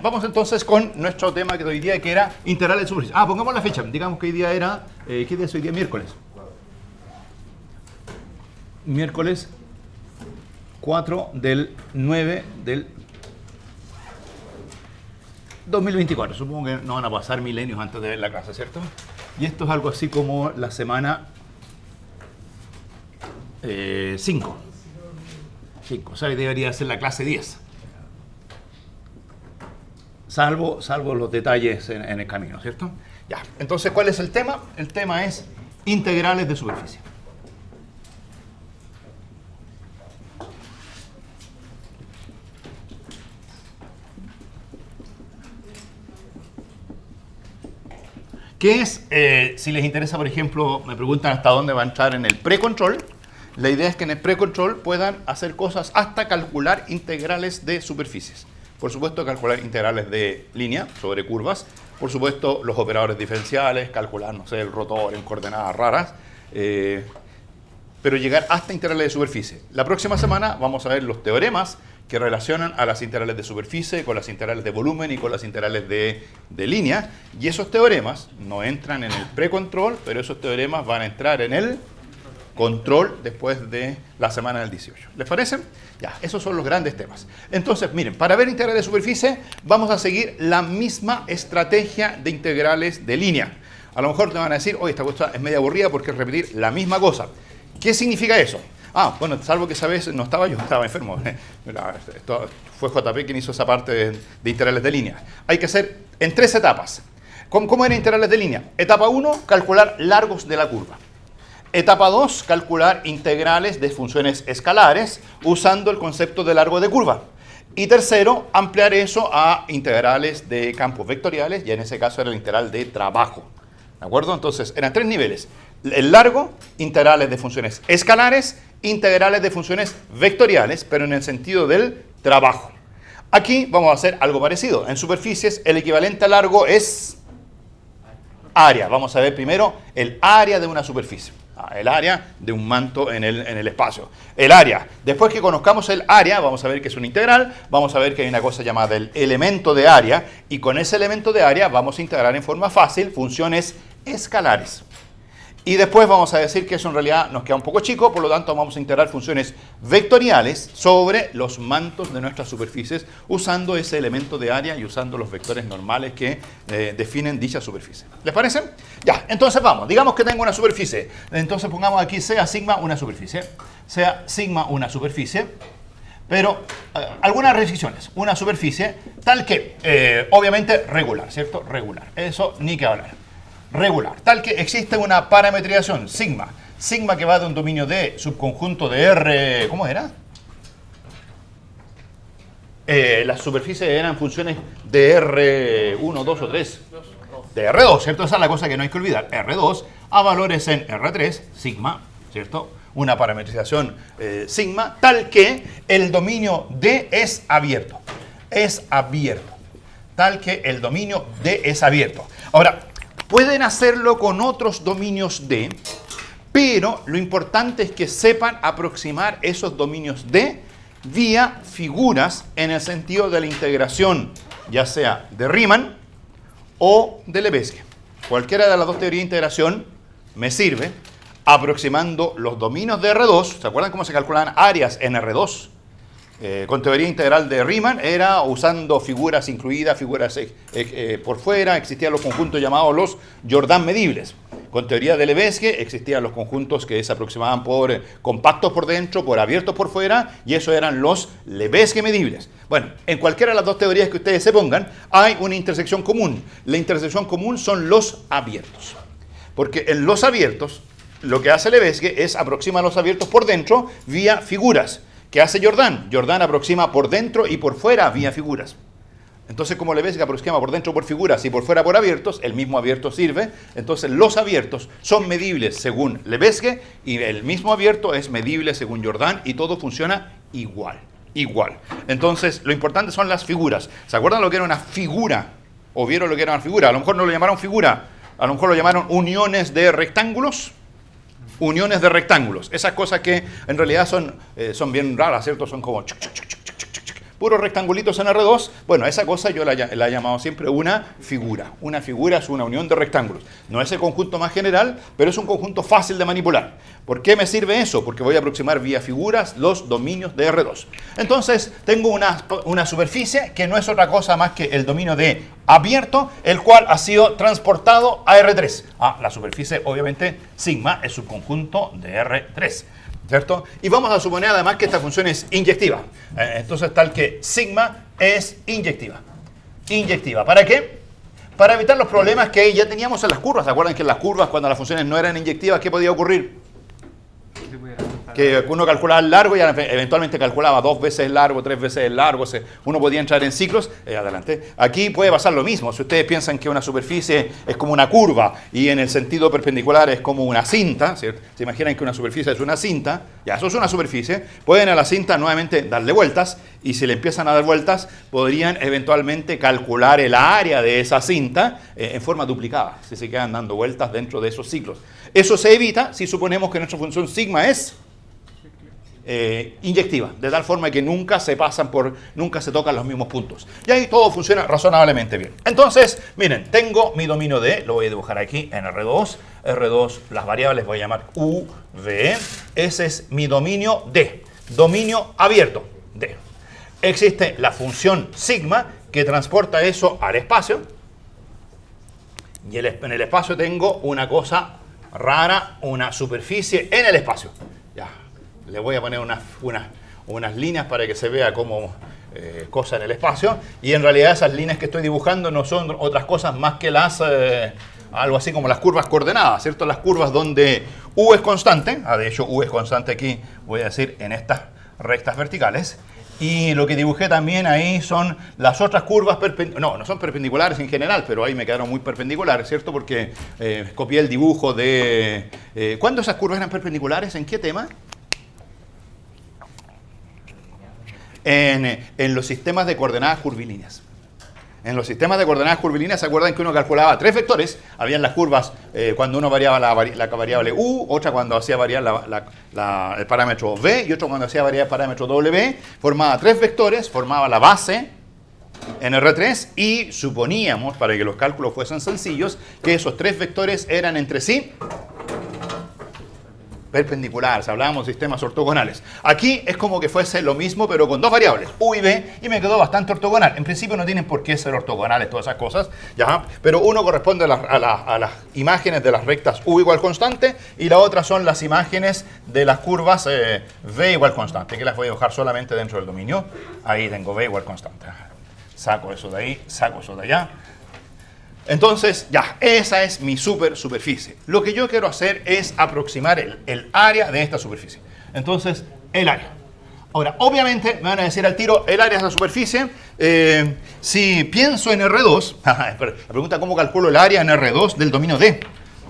vamos entonces con nuestro tema que hoy día que era integrales de superficie. Pongamos la fecha. Digamos que hoy día era... ¿qué día es hoy día? Miércoles. Miércoles 4 del 9 del 2024. Supongo que no van a pasar milenios antes de ver la clase, ¿cierto? Y esto es algo así como la semana 5. O sea, debería ser la clase 10. Salvo los detalles en el camino, ¿cierto? Ya. Entonces, ¿cuál es el tema? El tema es integrales de superficie. ¿Qué es? Si les interesa, por ejemplo, me preguntan hasta dónde va a entrar en el precontrol. La idea es que en el precontrol puedan hacer cosas hasta calcular integrales de superficies. Por supuesto, calcular integrales de línea sobre curvas. Por supuesto, los operadores diferenciales, calcular, no sé, el rotor en coordenadas raras. Pero llegar hasta integrales de superficie. La próxima semana vamos a ver los teoremas que relacionan a las integrales de superficie con las integrales de volumen y con las integrales de línea. Y esos teoremas no entran en el precontrol, pero esos teoremas van a entrar en el control después de la semana del 18. ¿Les parece? Ya, esos son los grandes temas. Entonces, miren, para ver integrales de superficie vamos a seguir la misma estrategia de integrales de línea. A lo mejor te van a decir, oye, esta cosa es media aburrida porque es repetir la misma cosa. ¿Qué significa eso? Bueno, salvo que esa vez no estaba yo, estaba enfermo. Esto fue JP quien hizo esa parte de integrales de línea. Hay que hacer en 3 etapas. ¿Cómo eran integrales de línea? Etapa 1, calcular largos de la curva. Etapa 2, calcular integrales de funciones escalares usando el concepto de largo de curva. Y tercero, ampliar eso a integrales de campos vectoriales, y en ese caso era el integral de trabajo. ¿De acuerdo? Entonces, eran 3 niveles. El largo, integrales de funciones escalares, integrales de funciones vectoriales, pero en el sentido del trabajo. Aquí vamos a hacer algo parecido. En superficies, el equivalente a largo es área. Vamos a ver primero el área de una superficie. El área de un manto en el espacio. El área. Después que conozcamos el área, vamos a ver que es una integral, vamos a ver que hay una cosa llamada el elemento de área, y con ese elemento de área vamos a integrar en forma fácil funciones escalares. Y después vamos a decir que eso en realidad nos queda un poco chico, por lo tanto vamos a integrar funciones vectoriales sobre los mantos de nuestras superficies usando ese elemento de área y usando los vectores normales que definen dicha superficie. ¿Les parece? Ya, entonces vamos. Digamos que tengo una superficie. Entonces pongamos aquí sea sigma una superficie. Sea sigma una superficie. Pero algunas restricciones. Una superficie tal que, obviamente, regular, ¿cierto? Regular. Eso ni que hablar. Regular, tal que existe una parametrización, sigma que va de un dominio de subconjunto de R, ¿cómo era? Las superficies eran funciones de R1, 2 o 3, de R2, ¿cierto? Esa es la cosa que no hay que olvidar, R2 a valores en R3, sigma, ¿cierto? Una parametrización sigma, tal que el dominio D es abierto, tal que el dominio D es abierto. Ahora, pueden hacerlo con otros dominios D, pero lo importante es que sepan aproximar esos dominios D vía figuras en el sentido de la integración, ya sea de Riemann o de Lebesgue. Cualquiera de las dos teorías de integración me sirve aproximando los dominios de R2. ¿Se acuerdan cómo se calculaban áreas en R2? Con teoría integral de Riemann era usando figuras incluidas, figuras por fuera, existían los conjuntos llamados los Jordan medibles. Con teoría de Lebesgue existían los conjuntos que se aproximaban por compactos por dentro, por abiertos por fuera, y eso eran los Lebesgue medibles. Bueno, en cualquiera de las dos teorías que ustedes se pongan, hay una intersección común. La intersección común son los abiertos. Porque en los abiertos, lo que hace Lebesgue es aproximar los abiertos por dentro vía figuras. ¿Qué hace Jordan? Jordan aproxima por dentro y por fuera vía figuras. Entonces, como Lebesgue aproxima por dentro por figuras y por fuera por abiertos, el mismo abierto sirve. Entonces, los abiertos son medibles según Lebesgue y el mismo abierto es medible según Jordan y todo funciona igual. Entonces, lo importante son las figuras. ¿Se acuerdan lo que era una figura? ¿O vieron lo que era una figura? A lo mejor no lo llamaron figura, a lo mejor lo llamaron uniones de rectángulos. Uniones de rectángulos. Esas cosas que en realidad son bien raras, ¿cierto? Son como puros rectangulitos en R2, bueno, esa cosa yo la he llamado siempre una figura. Una figura es una unión de rectángulos. No es el conjunto más general, pero es un conjunto fácil de manipular. ¿Por qué me sirve eso? Porque voy a aproximar vía figuras los dominios de R2. Entonces, tengo una superficie que no es otra cosa más que el dominio de abierto, el cual ha sido transportado a R3. La superficie, obviamente, sigma es subconjunto de R3. ¿Cierto? Y vamos a suponer además que esta función es inyectiva. Entonces, tal que sigma es inyectiva. Inyectiva. ¿Para qué? Para evitar los problemas que ya teníamos en las curvas. ¿Se acuerdan que en las curvas, cuando las funciones no eran inyectivas, qué podía ocurrir? Que uno calculaba el largo y eventualmente calculaba 2 veces el largo, 3 veces el largo. Uno podía entrar en ciclos. Adelante. Aquí puede pasar lo mismo. Si ustedes piensan que una superficie es como una curva y en el sentido perpendicular es como una cinta, ¿cierto? Se imaginan que una superficie es una cinta. Ya, eso es una superficie. Pueden a la cinta nuevamente darle vueltas y si le empiezan a dar vueltas podrían eventualmente calcular el área de esa cinta en forma duplicada, si se quedan dando vueltas dentro de esos ciclos. Eso se evita si suponemos que nuestra función sigma es inyectiva, de tal forma que nunca se tocan los mismos puntos. Y ahí todo funciona razonablemente bien. Entonces, miren, tengo mi dominio D, lo voy a dibujar aquí en R2. R2, las variables voy a llamar U, V. Ese es mi dominio D, dominio abierto D. Existe la función sigma que transporta eso al espacio. Y en el espacio tengo una cosa rara, una superficie en el espacio. Ya. Le voy a poner unas líneas para que se vea como cosa en el espacio. Y en realidad esas líneas que estoy dibujando no son otras cosas más que algo así como las curvas coordenadas, ¿cierto? Las curvas donde U es constante. De hecho, U es constante aquí, voy a decir, en estas rectas verticales. Y lo que dibujé también ahí son las otras curvas perpendiculares. No son perpendiculares en general, pero ahí me quedaron muy perpendiculares, ¿cierto? Porque copié el dibujo de... ¿Cuándo esas curvas eran perpendiculares? ¿En qué tema? En los sistemas de coordenadas curvilíneas. En los sistemas de coordenadas curvilíneas, ¿se acuerdan que uno calculaba 3 vectores? Habían las curvas cuando uno variaba la variable U, otra cuando hacía variar el parámetro V y otra cuando hacía variar el parámetro W. Formaba 3 vectores, formaba la base en R3 y suponíamos, para que los cálculos fuesen sencillos, que esos 3 vectores eran entre sí perpendiculares, hablábamos de sistemas ortogonales. Aquí es como que fuese lo mismo, pero con 2 variables, U y V, y me quedó bastante ortogonal. En principio no tienen por qué ser ortogonales todas esas cosas, ¿ya? Pero uno corresponde a las imágenes de las rectas U igual constante, y la otra son las imágenes de las curvas V igual constante, que las voy a dibujar solamente dentro del dominio. Ahí tengo V igual constante. Saco eso de ahí, saco eso de allá. Entonces, ya, esa es mi superficie. Lo que yo quiero hacer es aproximar el área de esta superficie. Entonces, el área. Ahora, obviamente, me van a decir al tiro, el área es la superficie. Si pienso en R2, la pregunta, ¿cómo calculo el área en R2 del dominio D?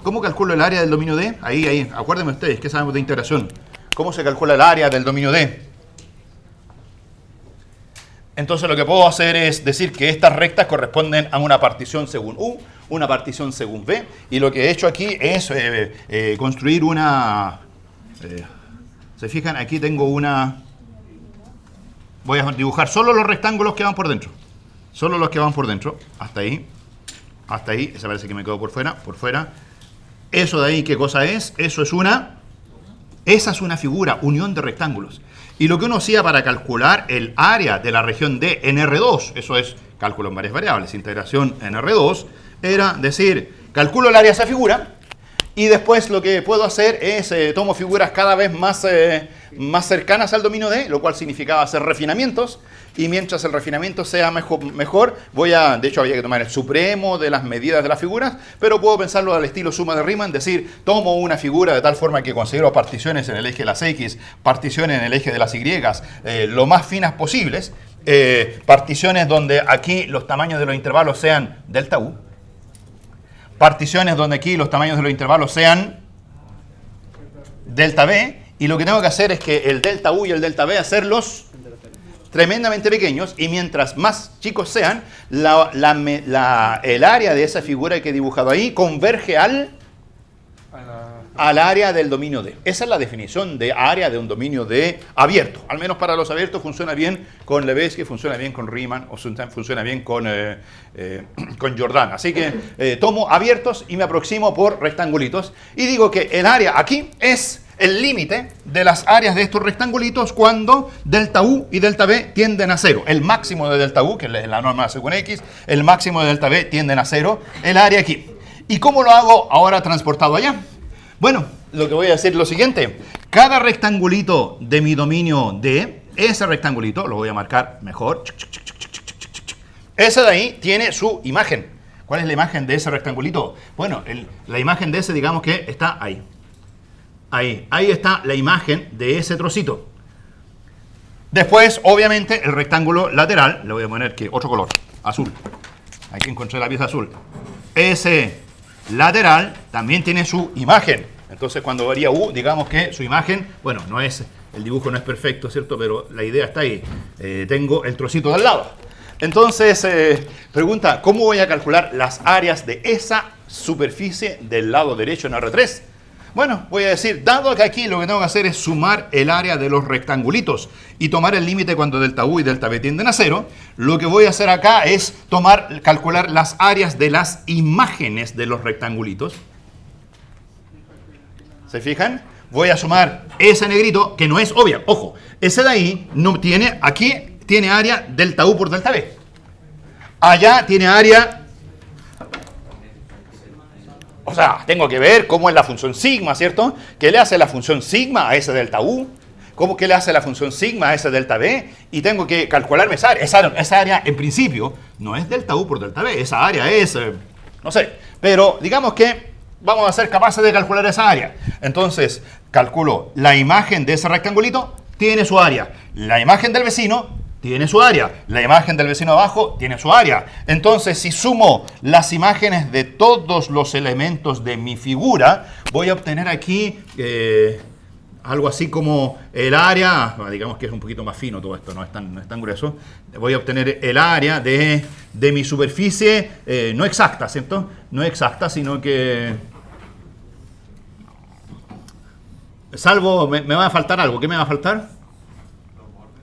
¿Cómo calculo el área del dominio D? Ahí, acuérdenme ustedes, ¿qué sabemos de integración? ¿Cómo se calcula el área del dominio D? Entonces lo que puedo hacer es decir que estas rectas corresponden a una partición según U, una partición según V, y lo que he hecho aquí es construir una... ¿se fijan? Aquí tengo una... Voy a dibujar solo los rectángulos que van por dentro. Solo los que van por dentro. Hasta ahí. Hasta ahí. Esa parece que me quedó por fuera. Por fuera. Eso de ahí, ¿qué cosa es? Eso es una... Esa es una figura, unión de rectángulos. Y lo que uno hacía para calcular el área de la región D en R2, eso es cálculo en varias variables, integración en R2, era decir, calculo el área de esa figura y después lo que puedo hacer es tomo figuras cada vez más cercanas al dominio D, lo cual significaba hacer refinamientos. Y mientras el refinamiento sea mejor, de hecho había que tomar el supremo de las medidas de las figuras, pero puedo pensarlo al estilo suma de Riemann, decir, tomo una figura de tal forma que considero particiones en el eje de las X, particiones en el eje de las Y, lo más finas posibles, particiones donde aquí los tamaños de los intervalos sean delta U, particiones donde aquí los tamaños de los intervalos sean delta B, y lo que tengo que hacer es que el delta U y el delta B hacerlos tremendamente pequeños, y mientras más chicos sean, el área de esa figura que he dibujado ahí converge a al área del dominio D. Esa es la definición de área de un dominio D abierto. Al menos para los abiertos funciona bien con Lebesgue, funciona bien con Riemann o funciona bien con Jordan. Así que tomo abiertos y me aproximo por rectangulitos y digo que el área aquí es el límite de las áreas de estos rectangulitos cuando delta U y delta B tienden a cero. El máximo de delta U, que es la norma según X, el máximo de delta B tienden a cero, el área aquí. ¿Y cómo lo hago ahora transportado allá? Bueno, lo que voy a decir es lo siguiente. Cada rectangulito de mi dominio D, ese rectangulito, lo voy a marcar mejor, ese de ahí tiene su imagen. ¿Cuál es la imagen de ese rectangulito? Bueno, la imagen de ese, digamos que está ahí. Ahí está la imagen de ese trocito. Después, obviamente, el rectángulo lateral, le voy a poner que otro color, azul. Aquí encontré la pieza azul. Ese lateral también tiene su imagen. Entonces, cuando varía U, digamos que su imagen, bueno, no es, el dibujo no es perfecto, ¿cierto? Pero la idea está ahí. Tengo el trocito de al lado. Entonces, pregunta, ¿cómo voy a calcular las áreas de esa superficie del lado derecho en R3? Bueno, voy a decir, dado que aquí lo que tengo que hacer es sumar el área de los rectangulitos y tomar el límite cuando delta U y delta B tienden a cero, lo que voy a hacer acá es calcular las áreas de las imágenes de los rectangulitos. ¿Se fijan? Voy a sumar ese negrito, que no es obvia. Ojo, ese de ahí no tiene, aquí tiene área delta U por delta B. Allá tiene área... O sea, tengo que ver cómo es la función sigma, ¿cierto? ¿Qué le hace la función sigma a ese delta U? ¿Qué le hace la función sigma a ese delta B? Y tengo que calcularme esa área. Esa área, en principio, no es delta U por delta B. Esa área es, no sé. Pero digamos que vamos a ser capaces de calcular esa área. Entonces, calculo la imagen de ese rectangulito, tiene su área. La imagen del vecino tiene su área. La imagen del vecino abajo tiene su área. Entonces, si sumo las imágenes de todos los elementos de mi figura, voy a obtener aquí algo así como el área, digamos que es un poquito más fino todo esto, no es tan grueso. Voy a obtener el área de mi superficie, no exacta, ¿cierto? No exacta, sino que... Salvo, me va a faltar algo. ¿Qué me va a faltar?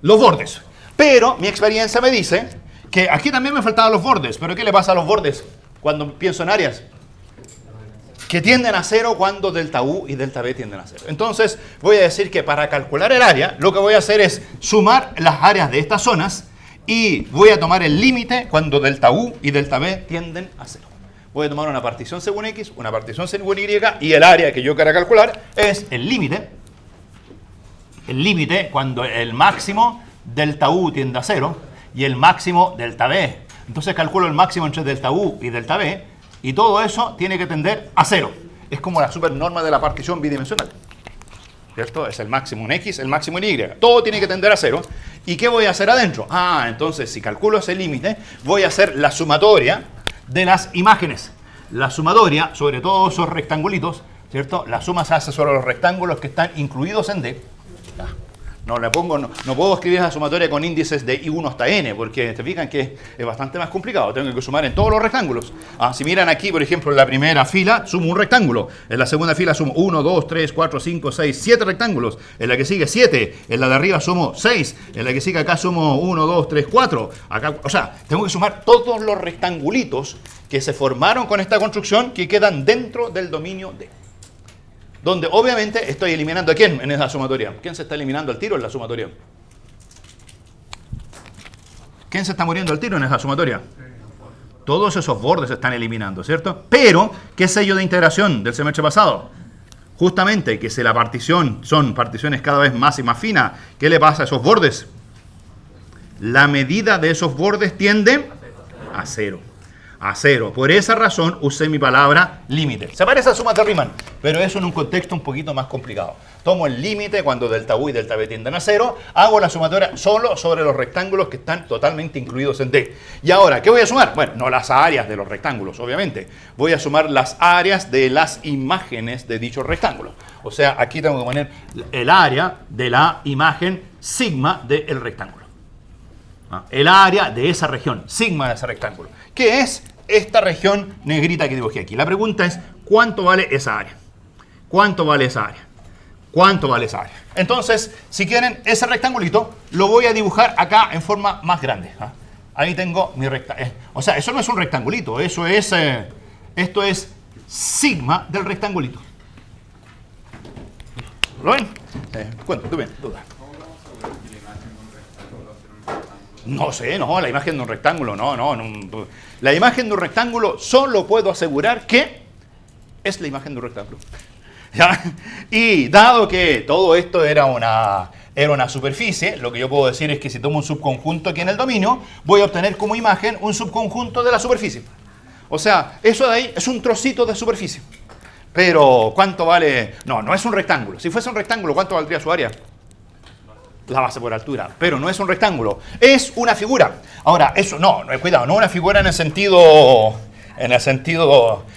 Los bordes. Pero mi experiencia me dice que aquí también me faltaban los bordes. ¿Pero qué le pasa a los bordes cuando pienso en áreas? Que tienden a cero cuando delta U y delta B tienden a cero. Entonces voy a decir que para calcular el área, lo que voy a hacer es sumar las áreas de estas zonas y voy a tomar el límite cuando delta U y delta B tienden a cero. Voy a tomar una partición según X, una partición según Y, y el área que yo quiera calcular es el límite. El límite cuando el máximo delta U tiende a cero y el máximo delta B. Entonces calculo el máximo entre delta U y delta B y todo eso tiene que tender a cero. Es como la supernorma de la partición bidimensional, ¿cierto? Es el máximo en X, el máximo en Y. Todo tiene que tender a cero. ¿Y qué voy a hacer adentro? Entonces si calculo ese límite, voy a hacer la sumatoria de las imágenes. La sumatoria sobre todos esos rectangulitos, ¿cierto? La suma se hace sobre los rectángulos que están incluidos en D. No puedo escribir esa sumatoria con índices de I1 hasta N, porque te fijan que es bastante más complicado. Tengo que sumar en todos los rectángulos. Si miran aquí, por ejemplo, en la primera fila, sumo un rectángulo. En la segunda fila sumo 1, 2, 3, 4, 5, 6, 7 rectángulos. En la que sigue 7. En la de arriba sumo 6. En la que sigue acá sumo 1, 2, 3, 4. Acá, o sea, tengo que sumar todos los rectangulitos que se formaron con esta construcción que quedan dentro del dominio D. Donde obviamente estoy eliminando a quién en esa sumatoria. ¿Quién se está eliminando al tiro en la sumatoria? ¿Quién se está muriendo al tiro en esa sumatoria? Todos esos bordes se están eliminando, ¿cierto? Pero, ¿qué sello de integración del semestre pasado? Justamente que si la partición son particiones cada vez más y más finas, ¿qué le pasa a esos bordes? La medida de esos bordes tiende a cero. A cero. Por esa razón usé mi palabra límite. Se parece a sumas de Riemann, pero eso en un contexto un poquito más complicado. Tomo el límite cuando delta U y delta B tienden a cero, hago la sumatoria solo sobre los rectángulos que están totalmente incluidos en D. Y ahora, ¿qué voy a sumar? Bueno, no las áreas de los rectángulos, obviamente. Voy a sumar las áreas de las imágenes de dichos rectángulos. O sea, aquí tengo que poner el área de la imagen sigma del rectángulo. El área de esa región, sigma de ese rectángulo, que es esta región negrita que dibujé aquí. La pregunta es, ¿cuánto vale esa área? ¿Cuánto vale esa área? ¿Cuánto vale esa área? Entonces, si quieren, ese rectangulito lo voy a dibujar acá en forma más grande. ¿Ah? Ahí tengo mi rectángulo. O sea, eso no es un rectangulito, eso es, esto es sigma del rectangulito. ¿Lo ven? Cuento, tú bien, duda. No sé, no, la imagen de un rectángulo, no. La imagen de un rectángulo solo puedo asegurar que es la imagen de un rectángulo. ¿Ya? Y dado que todo esto era una superficie, lo que yo puedo decir es que si tomo un subconjunto aquí en el dominio, voy a obtener como imagen un subconjunto de la superficie. O sea, eso de ahí es un trocito de superficie. Pero, ¿cuánto vale? No es un rectángulo. Si fuese un rectángulo, ¿cuánto valdría su área? La base por altura. Pero no es un rectángulo. Es una figura. Ahora, eso cuidado, no una figura en el sentido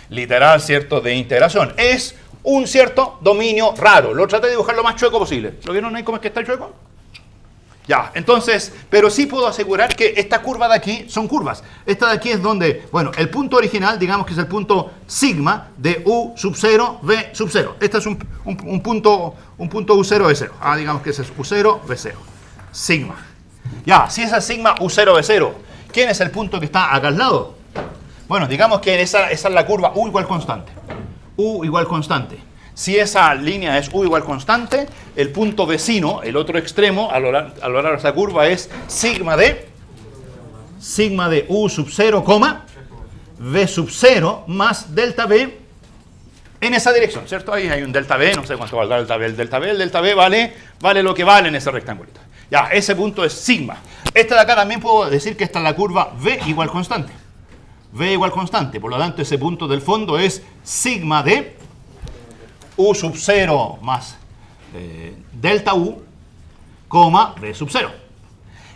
literal, ¿cierto?, de integración. Es un cierto dominio raro. Lo traté de dibujar lo más chueco posible. ¿Lo vieron ahí cómo es que está el chueco? Ya, entonces, pero sí puedo asegurar que esta curva de aquí son curvas. Esta de aquí es donde, bueno, el punto original, digamos que es el punto sigma de U sub 0, V sub 0. Este es un punto U0, V0. Digamos que ese es U0, V0. Sigma. Ya, si esa es sigma U0, V0, ¿quién es el punto que está acá al lado? Bueno, digamos que esa es la curva U igual constante. U igual constante. Si esa línea es U igual constante, el punto vecino, el otro extremo, a lo largo de esa curva es sigma de U sub 0, V sub 0 más delta V en esa dirección, ¿cierto? Ahí hay un delta V, no sé cuánto valdrá el delta V. El delta V vale lo que vale en ese rectangulito. Ya, ese punto es sigma. Esta de acá también puedo decir que esta es la curva V igual constante. V igual constante, por lo tanto ese punto del fondo es sigma de U sub 0 más delta U, V sub 0.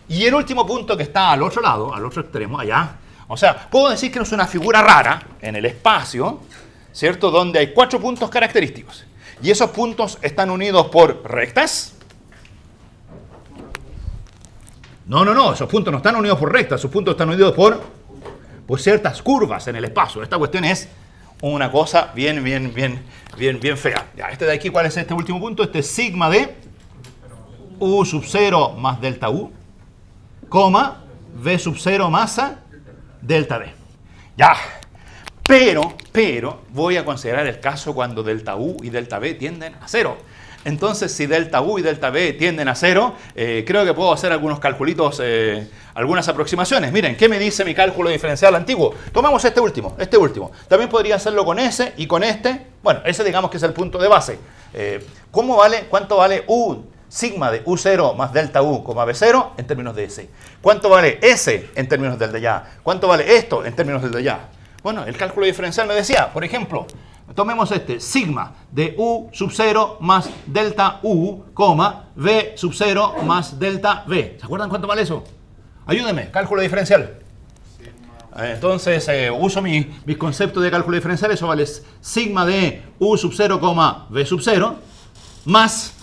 Y el último punto que está al otro lado, al otro extremo, allá, o sea, puedo decir que no es una figura rara en el espacio, ¿cierto?, donde hay 4 puntos característicos. Y esos puntos están unidos por rectas. No, esos puntos no están unidos por rectas, esos puntos están unidos por ciertas curvas en el espacio. Esta cuestión es una cosa bien fea. Ya, este de aquí, ¿cuál es este último punto? Este es sigma de U sub 0 más delta U, V sub 0 más delta V. Ya, pero voy a considerar el caso cuando delta U y delta V tienden a 0. Entonces, si delta U y delta V tienden a 0, creo que puedo hacer algunos calculitos, algunas aproximaciones. Miren, ¿qué me dice mi cálculo diferencial antiguo? Tomamos este último. También podría hacerlo con ese y con este. Bueno, ese digamos que es el punto de base. ¿Cuánto vale U sigma de U0 más delta U, V0 en términos de S? ¿Cuánto vale S en términos del de allá? ¿Cuánto vale esto en términos del de allá? Bueno, el cálculo diferencial me decía, por ejemplo, tomemos sigma de U sub 0 más delta U, V sub 0 más delta V. ¿Se acuerdan cuánto vale eso? Ayúdenme, cálculo diferencial. Entonces, uso mis conceptos de cálculo diferencial. Eso vale sigma de U sub 0, V sub 0 más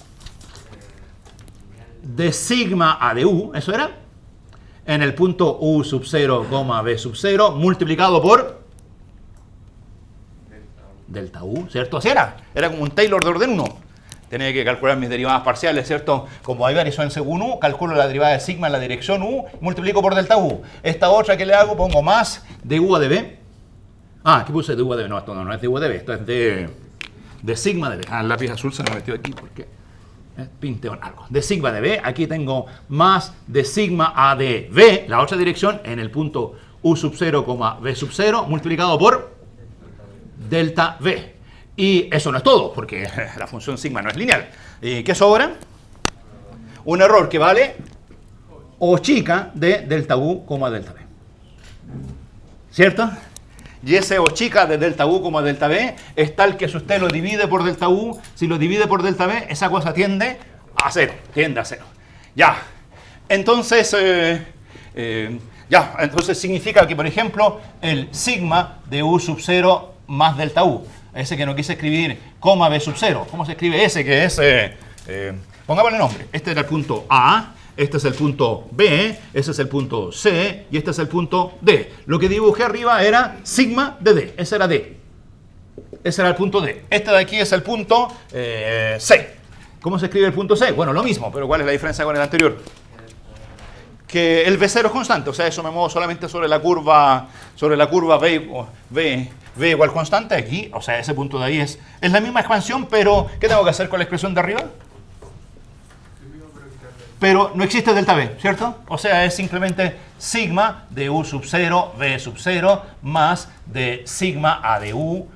de sigma A de U, ¿eso era? En el punto U sub 0, V sub 0 multiplicado por delta U, ¿cierto? Así era como un Taylor de orden 1. Tenía que calcular mis derivadas parciales, ¿cierto? Como hay variación según U, calculo la derivada de sigma en la dirección U, multiplico por delta U. Esta otra que le hago, pongo más de U a de B. Aquí puse de U a de B. No, esto no es de U a de B, esto es de sigma de B. El lápiz azul se me metió aquí porque pinteo en algo. De sigma de B, aquí tengo más de sigma A de B, la otra dirección, en el punto U sub 0, V sub 0, multiplicado por delta V. Y eso no es todo, porque la función sigma no es lineal. ¿Qué sobra? Un error que vale O chica de delta U, delta V. ¿Cierto? Y ese O chica de delta U, delta V es tal que si usted lo divide por delta U, si lo divide por delta V, esa cosa tiende a 0. Ya. Entonces, entonces significa que, por ejemplo, el sigma de U sub 0 más delta U, ese que no quise escribir, V sub 0. ¿Cómo se escribe ese que es? Pongámosle nombre. Este era el punto A, este es el punto B, este es el punto C y este es el punto D. Lo que dibujé arriba era sigma de D. Ese era D. Ese era el punto D. Este de aquí es el punto C. ¿Cómo se escribe el punto C? Bueno, lo mismo, pero ¿cuál es la diferencia con el anterior? Que el V0 es constante, o sea, eso me muevo solamente sobre la curva V igual constante aquí, o sea, ese punto de ahí es la misma expansión, pero ¿qué tengo que hacer con la expresión de arriba? Pero no existe delta V, ¿cierto? O sea, es simplemente sigma de U sub 0, V sub 0, más de sigma A de U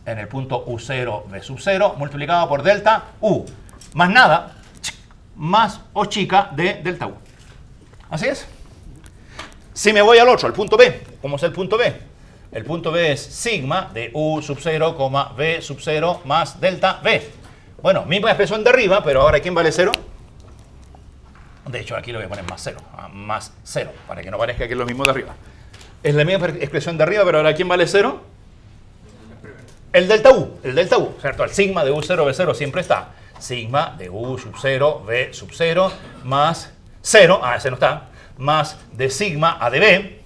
en el punto U0, V sub 0, multiplicado por delta U, más nada, más O chica de delta U. ¿Así es? Si me voy al otro, al punto B, ¿cómo es el punto B? El punto B es sigma de U sub 0, V sub 0 más delta V. Bueno, misma expresión de arriba, pero ahora ¿quién vale 0? De hecho, aquí lo voy a poner más 0, más 0, para que no parezca que es lo mismo de arriba. Es la misma expresión de arriba, pero ahora ¿quién vale 0? El delta U, ¿cierto? El sigma de U0, V0 siempre está. Sigma de U sub 0, V sub 0, más 0, ese no está, más de sigma A de B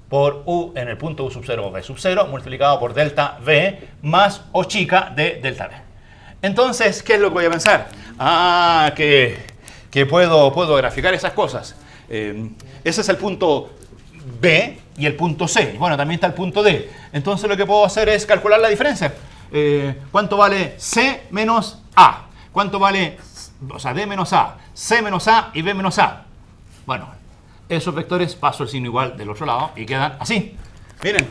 por U en el punto U sub 0, V sub 0, multiplicado por delta V, más O chica de delta V. Entonces, ¿qué es lo que voy a pensar? Que puedo graficar esas cosas. Ese es el punto B y el punto C. Bueno, también está el punto D. Entonces lo que puedo hacer es calcular la diferencia. ¿Cuánto vale C menos A? ¿Cuánto vale, o sea, D menos A, C menos A y B menos A? Bueno, esos vectores paso el signo igual del otro lado y quedan así. Miren.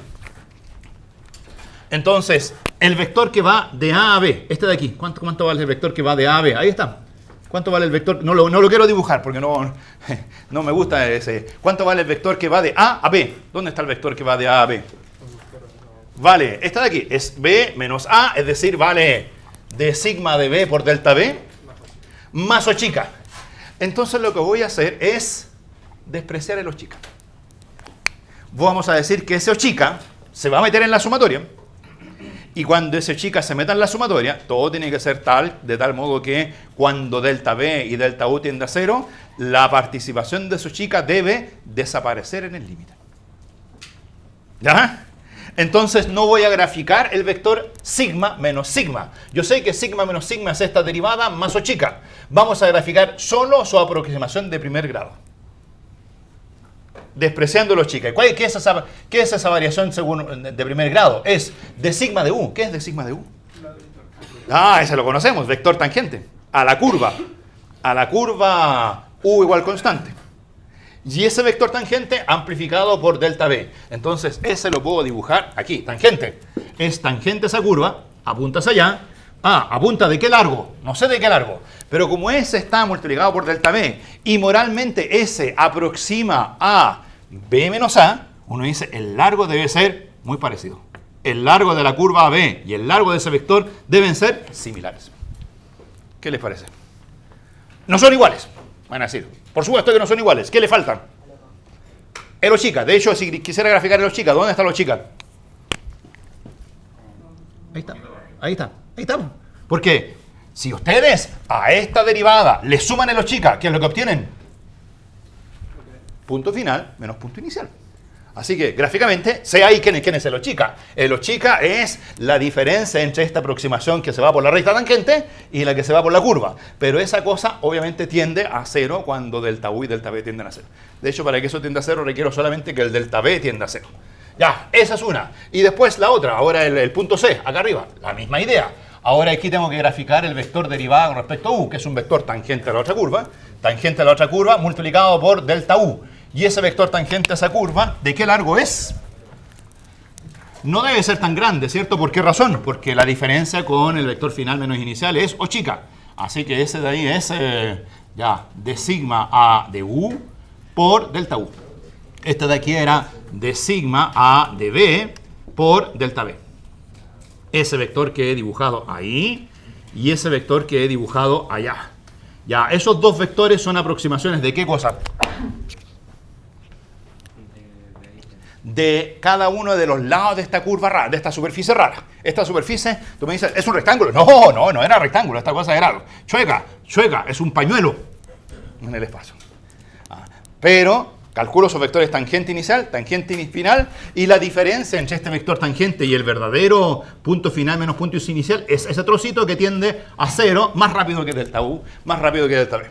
Entonces, el vector que va de A a B, este de aquí, ¿cuánto vale el vector que va de A a B? Ahí está. ¿Cuánto vale el vector? No lo quiero dibujar porque no me gusta ese. ¿Cuánto vale el vector que va de A a B? ¿Dónde está el vector que va de A a B? Vale, esta de aquí es B menos A, es decir, vale de sigma de B por delta B más O chica. Entonces lo que voy a hacer es despreciar el O chica. Vamos a decir que ese O chica se va a meter en la sumatoria. Y cuando ese chica se meta en la sumatoria, todo tiene que ser de tal modo que cuando delta B y delta U tiende a 0, la participación de su chica debe desaparecer en el límite. ¿Ya? Entonces no voy a graficar el vector sigma menos sigma. Yo sé que sigma menos sigma es esta derivada más O chica. Vamos a graficar solo su aproximación de primer grado. Despreciando los chicas. ¿Qué es esa variación según de primer grado? Es de sigma de U. ¿Qué es de sigma de U? Ese lo conocemos, vector tangente. A la curva U igual constante. Y ese vector tangente amplificado por delta B. Entonces, ese lo puedo dibujar aquí, tangente. Es tangente a esa curva, apunta hacia allá. ¿Apunta de qué largo? No sé de qué largo. Pero como ese está multiplicado por delta B y moralmente ese aproxima a B menos A, uno dice el largo debe ser muy parecido. El largo de la curva AB y el largo de ese vector deben ser similares. ¿Qué les parece? No son iguales, van a decir. Por supuesto que no son iguales. ¿Qué le falta? El O chica. De hecho, si quisiera graficar el O chica, ¿dónde está el O chica? Ahí está. Porque si ustedes a esta derivada le suman el O chica, ¿qué es lo que obtienen? Punto final menos punto inicial. Así que, gráficamente, sé ahí quién es el O chica. El O chica es la diferencia entre esta aproximación que se va por la recta tangente y la que se va por la curva. Pero esa cosa, obviamente, tiende a 0 cuando delta U y delta B tienden a 0. De hecho, para que eso tienda a 0, requiero solamente que el delta B tienda a 0. Ya, esa es una. Y después la otra, ahora el punto C, acá arriba. La misma idea. Ahora aquí tengo que graficar el vector derivado con respecto a U, que es un vector tangente a la otra curva, multiplicado por delta U. Y ese vector tangente a esa curva, ¿de qué largo es? No debe ser tan grande, ¿cierto? ¿Por qué razón? Porque la diferencia con el vector final menos inicial es O chica. Así que ese de ahí es de sigma A de U por delta U. Este de aquí era de sigma A de B por delta B. Ese vector que he dibujado ahí y ese vector que he dibujado allá. Ya, esos dos vectores son aproximaciones ¿de qué cosa? De cada uno de los lados de esta curva rara, de esta superficie rara. Esta superficie, tú me dices, ¿es un rectángulo? No era rectángulo, esta cosa era chueca, es un pañuelo en el espacio. Pero Calculo esos vectores tangente inicial, tangente final, y la diferencia entre este vector tangente y el verdadero punto final menos punto inicial es ese trocito que tiende a 0 más rápido que delta U, más rápido que delta B.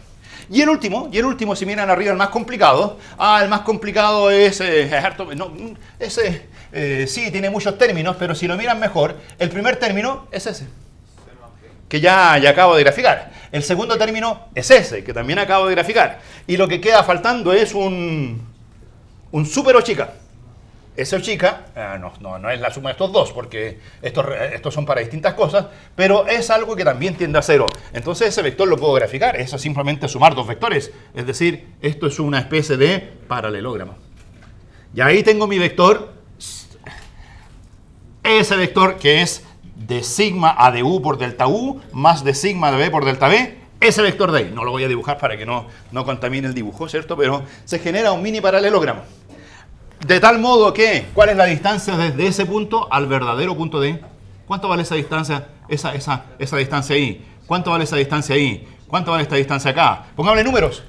Y el último, si miran arriba, el más complicado. El más complicado es sí, tiene muchos términos, pero si lo miran mejor, el primer término es ese, que ya acabo de graficar. El segundo término es ese, que también acabo de graficar. Y lo que queda faltando es un super O chica. Ese O chica, no es la suma de estos dos, porque estos son para distintas cosas, pero es algo que también tiende a 0. Entonces ese vector lo puedo graficar. Eso es simplemente sumar dos vectores. Es decir, esto es una especie de paralelogramo. Y ahí tengo mi vector, ese vector que es de sigma A de U por delta U más de sigma de B por delta B, ese vector de ahí. No lo voy a dibujar para que no contamine el dibujo, ¿cierto? Pero se genera un mini paralelogramo. De tal modo que, ¿cuál es la distancia desde ese punto al verdadero punto D? ¿Cuánto vale esa distancia? Esa distancia ahí. ¿Cuánto vale esa distancia ahí? ¿Cuánto vale esta distancia acá? Pongámosle números.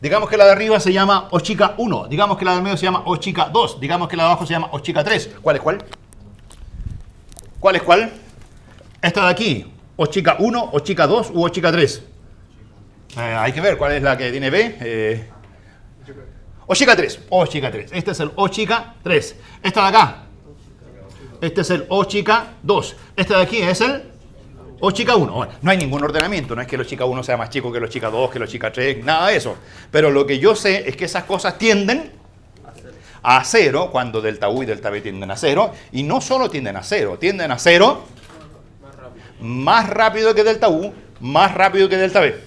Digamos que la de arriba se llama O chica 1. Digamos que la del medio se llama O chica 2. Digamos que la de abajo se llama O chica 3. ¿Cuál es cuál? ¿Cuál es cuál? Esta de aquí. O chica 1, O chica 2 u O chica 3. Hay que ver cuál es la que tiene B. O chica 3. O chica 3. Este es el O chica 3. Esta de acá. Este es el O chica 2. Este de aquí es el O chica 1. Bueno, no hay ningún ordenamiento. No es que el O chica 1 sea más chico que el O chica 2, que el O chica 3. Nada de eso. Pero lo que yo sé es que esas cosas tienden a 0 cuando delta U y delta B tienden a 0. Y no solo tienden a 0. Tienden a 0 más rápido que delta U, más rápido que delta B.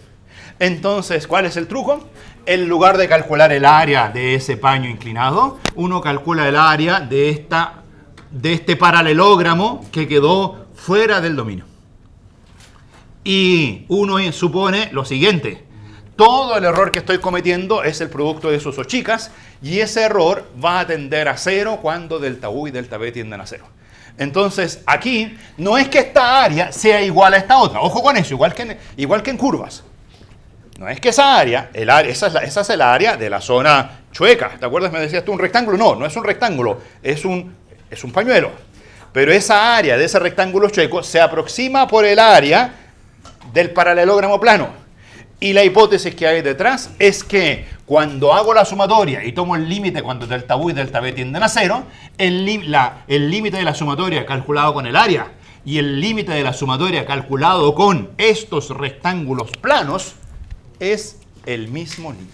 Entonces, ¿cuál es el truco? En lugar de calcular el área de ese paño inclinado, uno calcula el área de este paralelogramo que quedó fuera del dominio. Y uno supone lo siguiente: todo el error que estoy cometiendo es el producto de sus O chicas, y ese error va a tender a 0 cuando delta U y delta B tienden a 0. Entonces, aquí no es que esta área sea igual a esta otra. Ojo con eso, igual que en curvas. No es que esa área, esa es el área de la zona chueca. ¿Te acuerdas? Me decías tú un rectángulo. No es un rectángulo, es un pañuelo. Pero esa área de ese rectángulo chueco se aproxima por el área del paralelogramo plano. Y la hipótesis que hay detrás es que cuando hago la sumatoria y tomo el límite cuando delta U y delta B tienden a 0, el límite de la sumatoria calculado con el área y el límite de la sumatoria calculado con estos rectángulos planos es el mismo límite.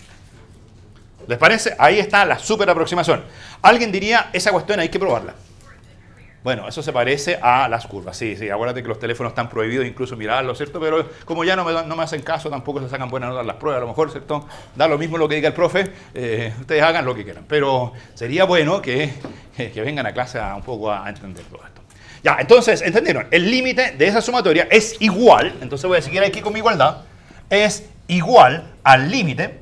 ¿Les parece? Ahí está la super aproximación. Alguien diría, esa cuestión hay que probarla. Bueno, eso se parece a las curvas. Sí, acuérdate que los teléfonos están prohibidos incluso mirarlos, ¿cierto? Pero como ya no me hacen caso, tampoco se sacan buenas notas las pruebas, a lo mejor, ¿cierto? Da lo mismo lo que diga el profe, ustedes hagan lo que quieran. Pero sería bueno que vengan a clase un poco a entender todo esto. Ya, entonces, ¿entendieron? El límite de esa sumatoria es igual, entonces voy a seguir aquí con mi igualdad, es igual al límite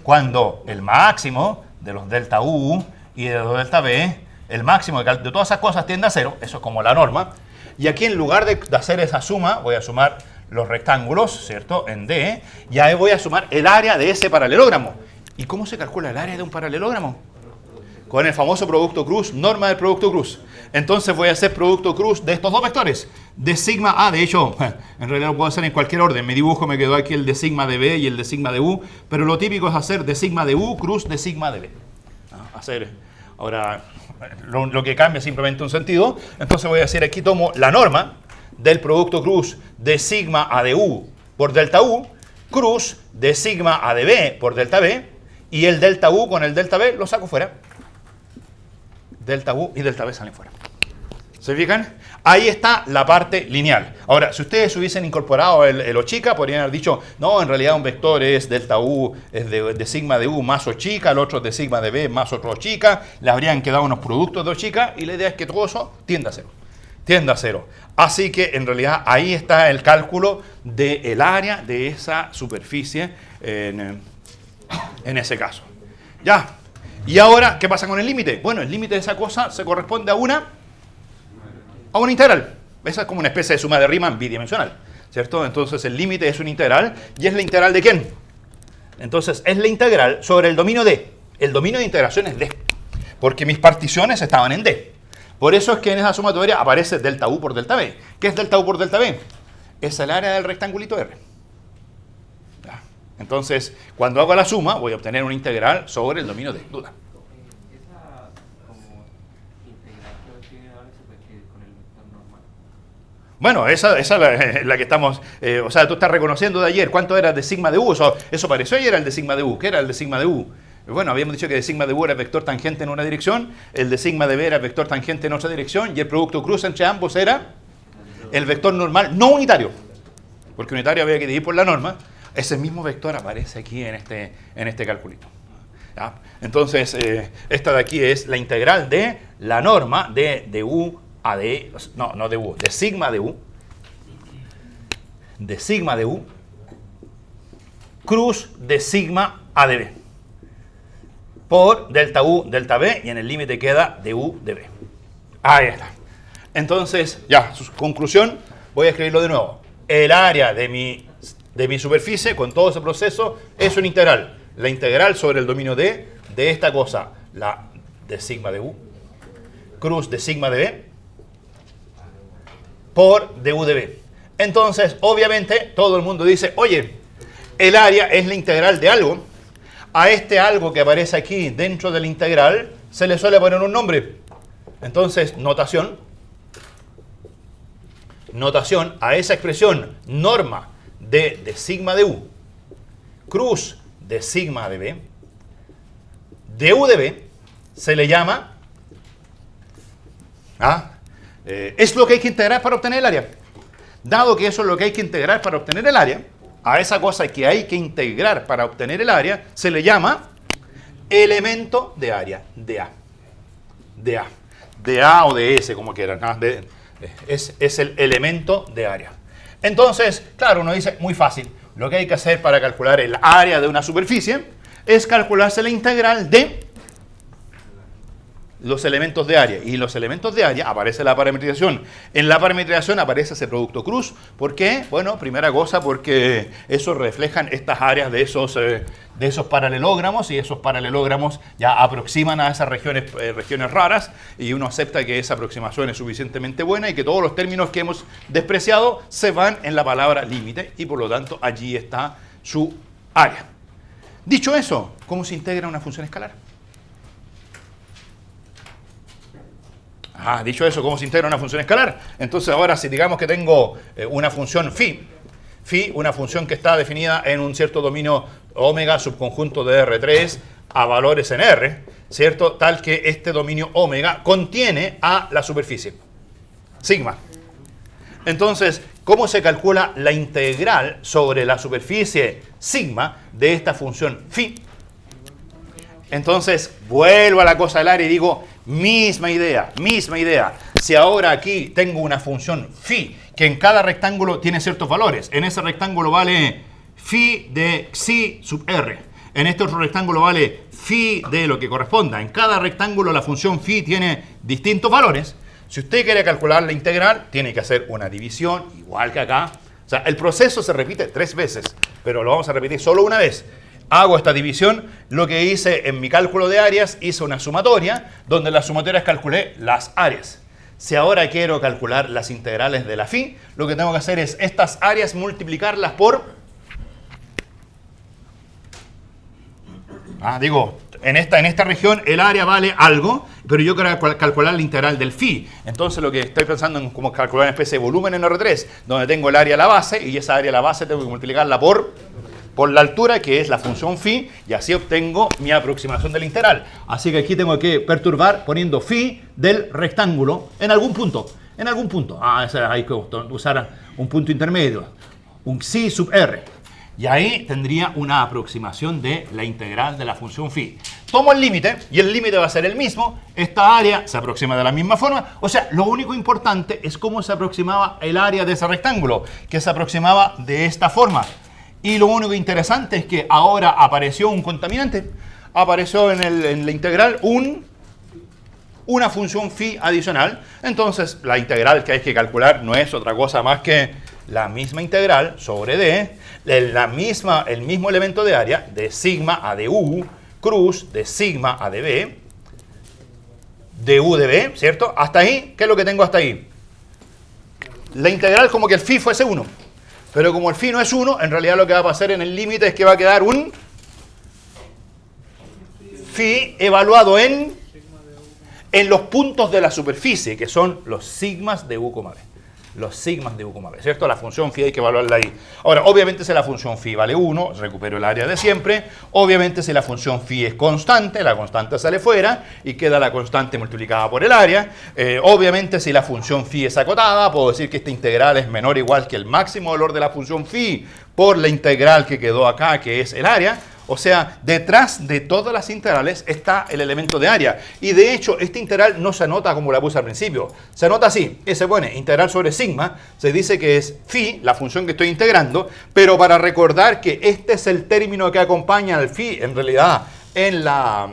cuando el máximo de los delta U y de los delta B, el máximo de todas esas cosas tiende a 0, eso es como la norma. Y aquí en lugar de hacer esa suma, voy a sumar los rectángulos, ¿cierto? En D, y ahí voy a sumar el área de ese paralelogramo. ¿Y cómo se calcula el área de un paralelogramo? Con el famoso producto cruz, norma del producto cruz. Entonces voy a hacer producto cruz de estos dos vectores, de sigma A. De hecho, en realidad lo puedo hacer en cualquier orden. Mi dibujo me quedó aquí el de sigma de B y el de sigma de U, pero lo típico es hacer de sigma de U cruz de sigma de B. Ahora, lo que cambia es simplemente un sentido. Entonces voy a decir aquí, tomo la norma del producto cruz de sigma A de U por delta U, cruz de sigma A de B por delta B, y el delta U con el delta B lo saco fuera. Delta U y delta B salen fuera. ¿Se fijan? Ahí está la parte lineal. Ahora, si ustedes hubiesen incorporado el O chica, podrían haber dicho, no, en realidad un vector es delta U, es de sigma de U más O chica, el otro es de sigma de B más otro O chica, le habrían quedado unos productos de O chica, y la idea es que todo eso tienda a 0. Tiende a 0. Así que, en realidad, ahí está el cálculo del área de esa superficie en ese caso. Ya. Y ahora, ¿qué pasa con el límite? Bueno, el límite de esa cosa se corresponde a una integral. Esa es como una especie de suma de Riemann bidimensional, ¿cierto? Entonces el límite es una integral, ¿y es la integral de quién? Entonces es la integral sobre el dominio D. el dominio de integración es D, porque mis particiones estaban en D. Por eso es que en esa sumatoria aparece delta U por delta B. ¿Qué es delta U por delta B? Es el área del rectangulito R. ¿Ya? Entonces, cuando hago la suma, voy a obtener una integral sobre el dominio D. ¿Duda? Esa como integral que tiene ahora se puede escribir con el vector normal. Bueno, esa es la que estamos... o sea, tú estás reconociendo de ayer. ¿Cuánto era de sigma de U? Eso pareció ayer, era el de sigma de U. ¿Qué era el de sigma de U? Bueno, habíamos dicho que de sigma de U era el vector tangente en una dirección, el de sigma de B era el vector tangente en otra dirección, y el producto cruz entre ambos era el vector normal no unitario. Porque unitario había que dividir por la norma. Ese mismo vector aparece aquí en este calculito. ¿Ya? Entonces, esta de aquí es la integral de la norma de U a de... No de U, de sigma de U. De sigma de U. Cruz de sigma a de B. Por delta U, delta B, y en el límite queda de U de B. Ahí está. Entonces, ya, su conclusión, voy a escribirlo de nuevo. El área de mi superficie, con todo ese proceso, es una integral. La integral sobre el dominio D de esta cosa, la de sigma de U, cruz de sigma de B, por de U de B. Entonces, obviamente, todo el mundo dice, oye, el área es la integral de algo. A este algo que aparece aquí dentro de la integral se le suele poner un nombre. Entonces, notación a esa expresión norma de sigma de U, cruz de sigma de B, de U de B, se le llama, es lo que hay que integrar para obtener el área. Dado que eso es lo que hay que integrar para obtener el área, a esa cosa que hay que integrar para obtener el área, se le llama elemento de área, de A. De A o de S, como quieran. Es el elemento de área. Entonces, claro, uno dice, muy fácil. Lo que hay que hacer para calcular el área de una superficie es calcularse la integral de los elementos de área. Y los elementos de área aparece la parametrización. En la parametrización aparece ese producto cruz. ¿Por qué? Bueno, primera cosa, porque eso reflejan estas áreas de esos paralelogramos, y esos paralelogramos ya aproximan a esas regiones raras, y uno acepta que esa aproximación es suficientemente buena y que todos los términos que hemos despreciado se van en la palabra límite, y por lo tanto allí está su área. Dicho eso, ¿cómo se integra una función escalar? Dicho eso, ¿cómo se integra una función escalar? Entonces ahora, si digamos que tengo una función phi, una función que está definida en un cierto dominio omega subconjunto de R3 a valores en R, ¿cierto? Tal que este dominio omega contiene a la superficie, sigma. Entonces, ¿cómo se calcula la integral sobre la superficie sigma de esta función phi? Entonces, vuelvo a la cosa del área y digo, misma idea. Si ahora aquí tengo una función phi, que en cada rectángulo tiene ciertos valores. En ese rectángulo vale phi de psi sub r. En este otro rectángulo vale phi de lo que corresponda. En cada rectángulo la función phi tiene distintos valores. Si usted quiere calcular la integral, tiene que hacer una división, igual que acá. O sea, el proceso se repite 3 veces, pero lo vamos a repetir solo una vez. Hago esta división, lo que hice en mi cálculo de áreas, hice una sumatoria, donde en las sumatorias calculé las áreas. Si ahora quiero calcular las integrales de la phi, lo que tengo que hacer es estas áreas multiplicarlas por... en esta región el área vale algo, pero yo quiero calcular la integral del phi. Entonces lo que estoy pensando es como calcular una especie de volumen en R3, donde tengo el área a la base, y esa área a la base tengo que multiplicarla por la altura, que es la función phi, y así obtengo mi aproximación de la integral. Así que aquí tengo que perturbar poniendo phi del rectángulo en algún punto. Hay que usar un punto intermedio, un psi sub r. Y ahí tendría una aproximación de la integral de la función phi. Tomo el límite, y el límite va a ser el mismo. Esta área se aproxima de la misma forma. O sea, lo único importante es cómo se aproximaba el área de ese rectángulo, que se aproximaba de esta forma. Y lo único interesante es que ahora apareció un contaminante. Apareció en la integral una función phi adicional. Entonces, la integral que hay que calcular no es otra cosa más que la misma integral sobre D, el mismo elemento de área, de sigma a de U, cruz de sigma a de b, de u de b, ¿cierto? Hasta ahí, ¿qué es lo que tengo hasta ahí? La integral como que el phi fuese 1. Pero como el phi no es 1, en realidad lo que va a pasar en el límite es que va a quedar un phi evaluado en los puntos de la superficie, que son los sigmas de u, b. Los sigmas de u, b, ¿cierto? La función phi hay que evaluarla ahí. Ahora, obviamente si la función phi vale 1, recupero el área de siempre. Obviamente si la función phi es constante, la constante sale fuera y queda la constante multiplicada por el área. Obviamente si la función phi es acotada, puedo decir que esta integral es menor o igual que el máximo valor de la función phi por la integral que quedó acá, que es el área. O sea, detrás de todas las integrales está el elemento de área. Y de hecho, esta integral no se anota como la puse al principio. Se anota así. Se pone integral sobre sigma. Se dice que es phi, la función que estoy integrando. Pero para recordar que este es el término que acompaña al phi, en realidad, en la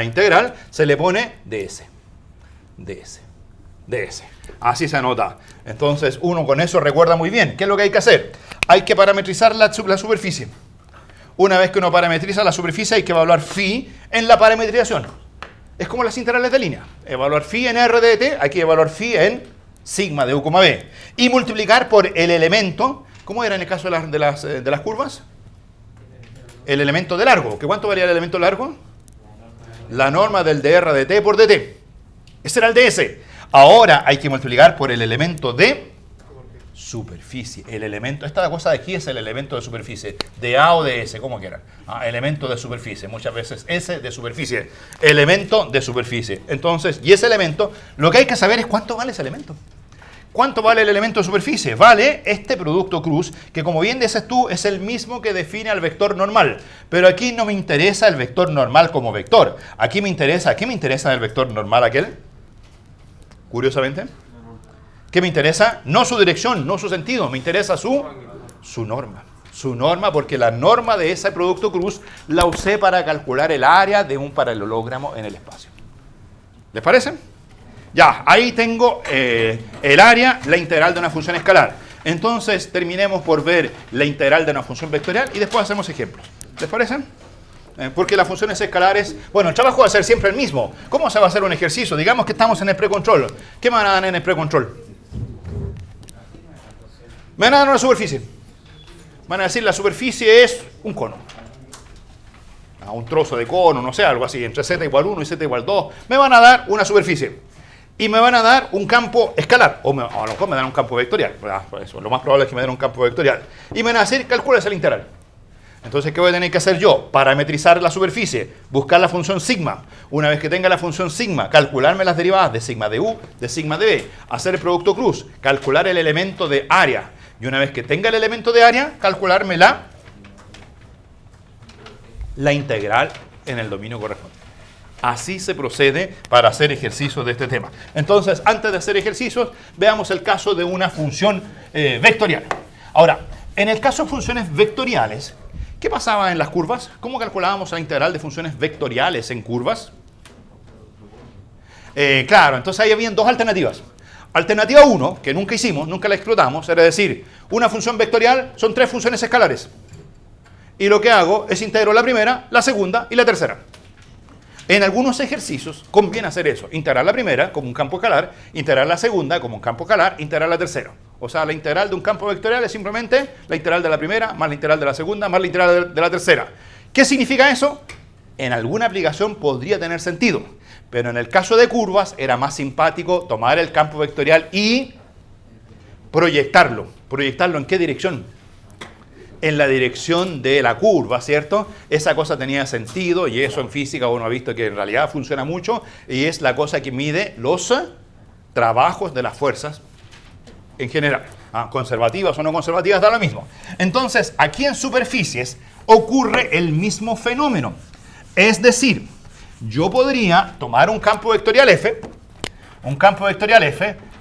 integral, se le pone ds. ds. Así se anota. Entonces, uno con eso recuerda muy bien. ¿Qué es lo que hay que hacer? Hay que parametrizar la superficie. Una vez que uno parametriza la superficie hay que evaluar phi en la parametrización. Es como las integrales de línea. Evaluar phi en r de t, hay que evaluar phi en sigma de u, b. Y multiplicar por el elemento, ¿cómo era en el caso de las curvas? El elemento de largo. ¿Que cuánto valía el elemento largo? La norma del dr de t por dt. Ese era el ds. Ahora hay que multiplicar por el elemento de superficie. El elemento, esta cosa de aquí es el elemento de superficie, de A o de S, como quieran. Elemento de superficie, muchas veces S de superficie. Elemento de superficie. Entonces, y ese elemento, lo que hay que saber es cuánto vale ese elemento. ¿Cuánto vale el elemento de superficie? Vale este producto cruz, que como bien dices tú, es el mismo que define al vector normal. Pero aquí no me interesa el vector normal como vector. Aquí me interesa, ¿qué me interesa del vector normal aquel? Curiosamente. ¿Qué me interesa? No su dirección, no su sentido, me interesa su norma. Su norma, porque la norma de ese producto cruz la usé para calcular el área de un paralelogramo en el espacio. ¿Les parece? Ya, ahí tengo el área, la integral de una función escalar. Entonces, terminemos por ver la integral de una función vectorial y después hacemos ejemplos. ¿Les parece? Porque las funciones escalares, bueno, el trabajo va a ser siempre el mismo. ¿Cómo se va a hacer un ejercicio? Digamos que estamos en el precontrol. ¿Qué me van a dar en el precontrol? Me van a dar una superficie. Van a decir la superficie es un cono. Un trozo de cono, no sé, algo así, entre z igual 1 y z igual 2. Me van a dar una superficie. Y me van a dar un campo escalar. O a lo mejor me dan un campo vectorial. Eso, lo más probable es que me den un campo vectorial. Y me van a decir, calcula esa integral. Entonces, ¿qué voy a tener que hacer yo? Parametrizar la superficie, buscar la función sigma. Una vez que tenga la función sigma, calcularme las derivadas de sigma de u, de sigma de b, hacer el producto cruz, calcular el elemento de área. Y una vez que tenga el elemento de área, calcularme la integral en el dominio correspondiente. Así se procede para hacer ejercicios de este tema. Entonces, antes de hacer ejercicios, veamos el caso de una función vectorial. Ahora, en el caso de funciones vectoriales, ¿qué pasaba en las curvas? ¿Cómo calculábamos la integral de funciones vectoriales en curvas? Claro, entonces ahí habían dos alternativas. Alternativa 1, que nunca hicimos, nunca la explotamos, era decir, una función vectorial son 3 funciones escalares. Y lo que hago es integro la primera, la segunda y la tercera. En algunos ejercicios conviene hacer eso, integrar la primera como un campo escalar, integrar la segunda como un campo escalar, integrar la tercera. O sea, la integral de un campo vectorial es simplemente la integral de la primera, más la integral de la segunda, más la integral de la tercera. ¿Qué significa eso? En alguna aplicación podría tener sentido, pero en el caso de curvas era más simpático tomar el campo vectorial y proyectarlo. ¿Proyectarlo en qué dirección? En la dirección de la curva, ¿cierto? Esa cosa tenía sentido y eso en física uno ha visto que en realidad funciona mucho y es la cosa que mide los trabajos de las fuerzas en general. Conservativas o no conservativas, da lo mismo. Entonces, aquí en superficies ocurre el mismo fenómeno. Es decir, yo podría tomar un campo vectorial F,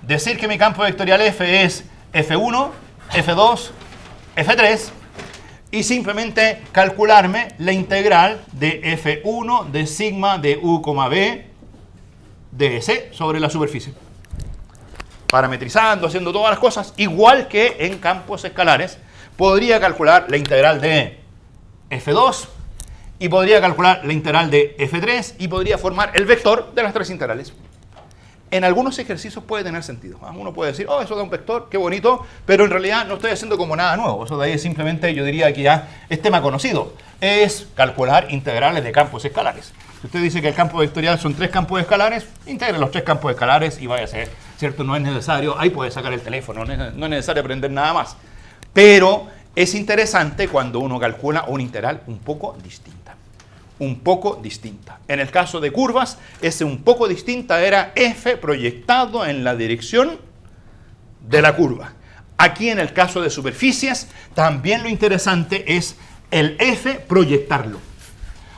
decir que mi campo vectorial F es F1, F2, F3, y simplemente calcularme la integral de F1 de sigma de u, b ds sobre la superficie. Parametrizando, haciendo todas las cosas, igual que en campos escalares, podría calcular la integral de F2 y podría calcular la integral de f3 y podría formar el vector de las tres integrales. En algunos ejercicios puede tener sentido. Uno puede decir, oh, eso da un vector, qué bonito, pero en realidad no estoy haciendo como nada nuevo. Eso de ahí es simplemente, yo diría que ya es tema conocido. Es calcular integrales de campos escalares. Si usted dice que el campo vectorial son 3 campos escalares, integre los 3 campos escalares y vaya a ser, ¿cierto? No es necesario, ahí puede sacar el teléfono, no es necesario aprender nada más. Pero es interesante cuando uno calcula una integral un poco distinta. Un poco distinta. En el caso de curvas, ese un poco distinta era f proyectado en la dirección de la curva. Aquí en el caso de superficies, también lo interesante es el f proyectarlo.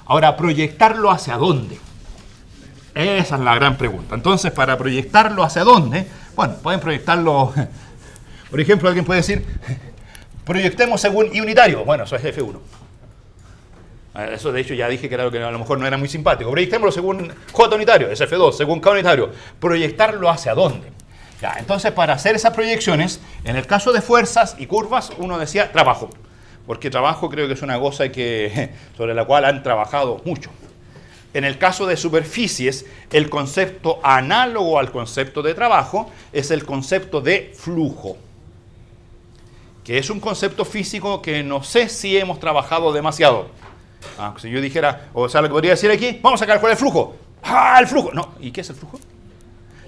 Ahora, ¿proyectarlo hacia dónde? Esa es la gran pregunta. Entonces, para proyectarlo hacia dónde, bueno, pueden proyectarlo, por ejemplo, alguien puede decir, proyectemos según I unitario. Bueno, eso es F1. Eso de hecho ya dije que era lo que a lo mejor no era muy simpático. Proyectémoslo según J unitario, es F2, según K unitario. ¿Proyectarlo hacia dónde? Ya, entonces, para hacer esas proyecciones, en el caso de fuerzas y curvas, uno decía trabajo. Porque trabajo creo que es una cosa sobre la cual han trabajado mucho. En el caso de superficies, el concepto análogo al concepto de trabajo es el concepto de flujo, que es un concepto físico que no sé si hemos trabajado demasiado. Si yo dijera, o sea, lo que podría decir aquí, vamos a calcular el flujo. ¡Ah, el flujo! No, ¿y qué es el flujo?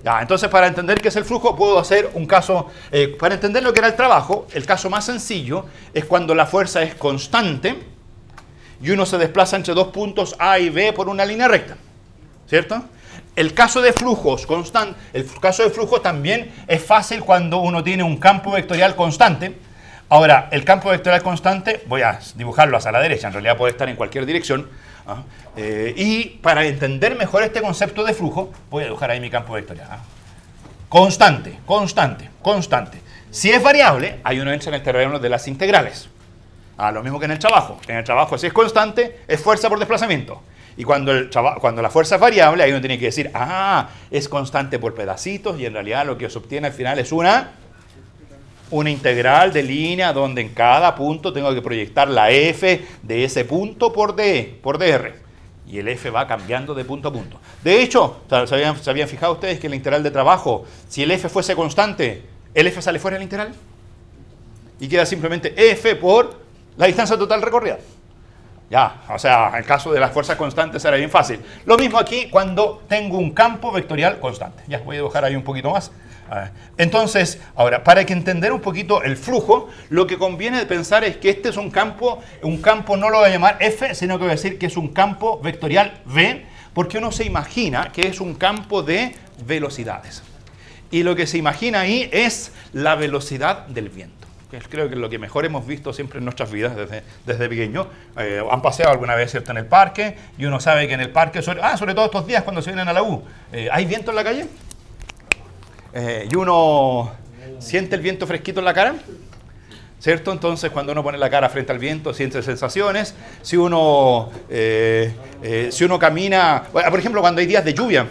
Ya, entonces, para entender qué es el flujo, puedo hacer un caso, para entender lo que era el trabajo, el caso más sencillo es cuando la fuerza es constante y uno se desplaza entre dos puntos A y B por una línea recta, ¿cierto? El caso de flujos el caso de flujo también es fácil cuando uno tiene un campo vectorial constante. Ahora, el campo vectorial constante, voy a dibujarlo hacia la derecha, en realidad puede estar en cualquier dirección. Y para entender mejor este concepto de flujo, voy a dibujar ahí mi campo vectorial. Constante, constante, constante. Si es variable, ahí uno entra en el terreno de las integrales. Lo mismo que en el trabajo. En el trabajo, si es constante, es fuerza por desplazamiento. Y cuando la fuerza es variable, ahí uno tiene que decir, es constante por pedacitos, y en realidad lo que se obtiene al final es una integral de línea donde en cada punto tengo que proyectar la f de ese punto por dr. Y el f va cambiando de punto a punto. De hecho, ¿se habían fijado ustedes que la integral de trabajo, si el f fuese constante, el f sale fuera de la integral? Y queda simplemente f por la distancia total recorrida. Ya, o sea, en el caso de las fuerzas constantes era bien fácil. Lo mismo aquí cuando tengo un campo vectorial constante. Ya, voy a dibujar ahí un poquito más. Entonces, ahora, para que entender un poquito el flujo, lo que conviene pensar es que este es un campo no lo voy a llamar F, sino que voy a decir que es un campo vectorial V, porque uno se imagina que es un campo de velocidades. Y lo que se imagina ahí es la velocidad del viento, que creo que es lo que mejor hemos visto siempre en nuestras vidas desde pequeño. Han paseado alguna vez, ¿cierto?, en el parque, y uno sabe que en el parque, sobre todo estos días cuando se vienen a la U, ¿hay viento en la calle? Y uno siente el viento fresquito en la cara, ¿cierto? Entonces, cuando uno pone la cara frente al viento, siente sensaciones. Si uno camina, por ejemplo, cuando hay días de lluvia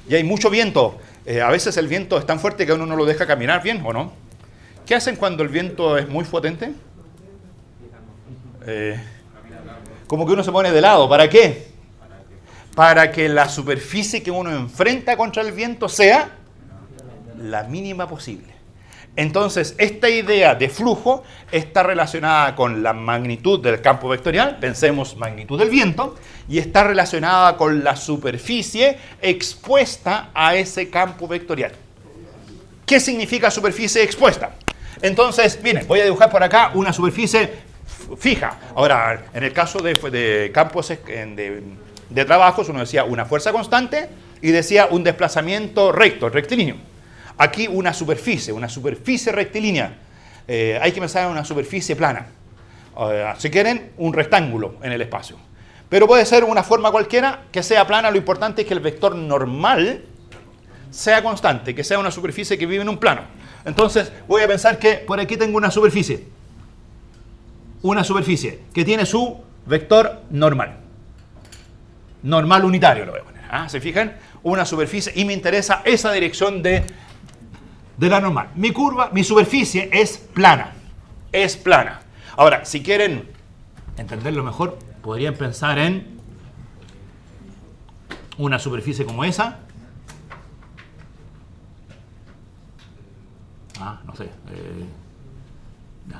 y hay mucho viento, a veces el viento es tan fuerte que uno no lo deja caminar bien, ¿o no? ¿Qué hacen cuando el viento es muy potente? Como que uno se pone de lado. ¿Para qué? Para que la superficie que uno enfrenta contra el viento sea la mínima posible. Entonces, esta idea de flujo está relacionada con la magnitud del campo vectorial, pensemos magnitud del viento, y está relacionada con la superficie expuesta a ese campo vectorial. ¿Qué significa superficie expuesta? Entonces, miren, voy a dibujar por acá una superficie fija. Ahora, en el caso de campos de trabajos, uno decía una fuerza constante y decía un desplazamiento rectilíneo. Aquí una superficie rectilínea. Hay que pensar en una superficie plana. Si quieren, un rectángulo en el espacio. Pero puede ser una forma cualquiera que sea plana. Lo importante es que el vector normal sea constante, que sea una superficie que vive en un plano. Entonces, voy a pensar que por aquí tengo una superficie. Una superficie que tiene su vector normal. Normal unitario lo voy a poner. ¿Se fijan? Una superficie, y me interesa esa dirección de la normal. Mi superficie es plana. Es plana. Ahora, si quieren entenderlo mejor, podrían pensar en una superficie como esa. No sé.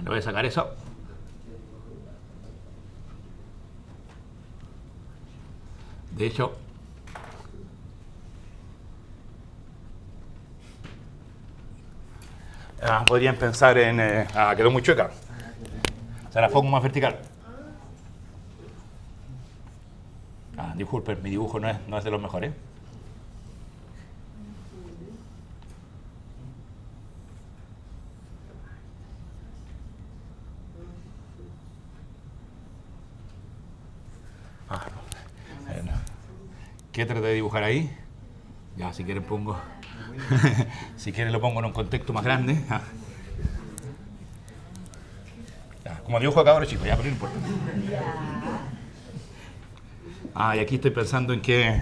Le voy a sacar eso. De hecho, podrían pensar en... quedó muy chueca. Se la pongo más vertical. Disculpen, mi dibujo no es de los mejores. ¿Qué traté de dibujar ahí? Ya, si quieren pongo... si quieren lo pongo en un contexto más grande. Ya, como dibujo acá ahora, chicos, ya, pero no importa. Y aquí estoy pensando en que...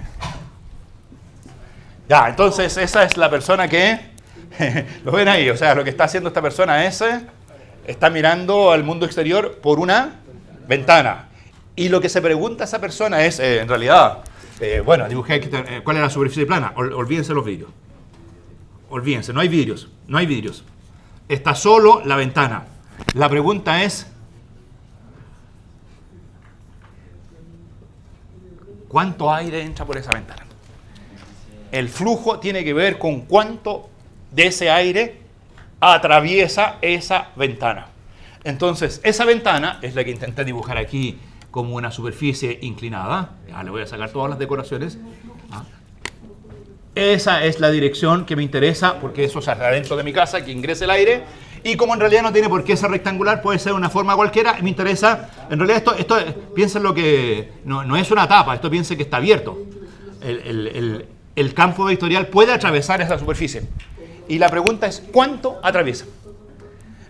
Ya, entonces esa es la persona que... ¿Lo ven ahí? O sea, lo que está haciendo esta persona es... está mirando al mundo exterior por una ventana. Y lo que se pregunta esa persona es, en realidad... bueno, dibujé aquí cuál es la superficie plana. Olvídense los vidrios. Olvídense, no hay vidrios. No hay vidrios. Está solo la ventana. La pregunta es... ¿cuánto aire entra por esa ventana? El flujo tiene que ver con cuánto de ese aire atraviesa esa ventana. Entonces, esa ventana es la que intenté dibujar aquí como una superficie inclinada. Ya le voy a sacar todas las decoraciones. Esa es la dirección que me interesa, porque eso es adentro de mi casa, que ingrese el aire. Y como en realidad no tiene por qué ser rectangular, puede ser una forma cualquiera, me interesa, en realidad esto piensen lo que, no es una tapa, esto piensen que está abierto. El campo vectorial puede atravesar esa superficie. Y la pregunta es, ¿cuánto atraviesa?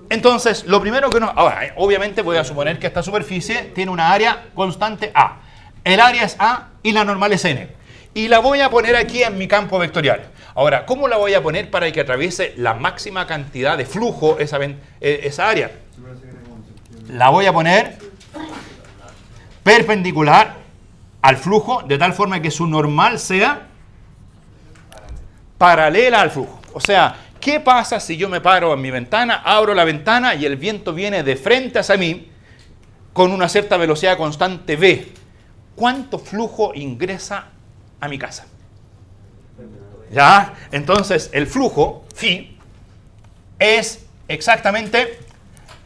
Entonces, lo primero que ahora, obviamente voy a suponer que esta superficie tiene una área constante A. El área es A y la normal es N. Y la voy a poner aquí en mi campo vectorial. Ahora, ¿cómo la voy a poner para que atraviese la máxima cantidad de flujo esa área? La voy a poner perpendicular al flujo, de tal forma que su normal sea paralela al flujo. O sea, ¿qué pasa si yo me paro en mi ventana, abro la ventana y el viento viene de frente hacia mí con una cierta velocidad constante v? ¿Cuánto flujo ingresa a mi casa? ¿Ya? Entonces, el flujo, phi, es exactamente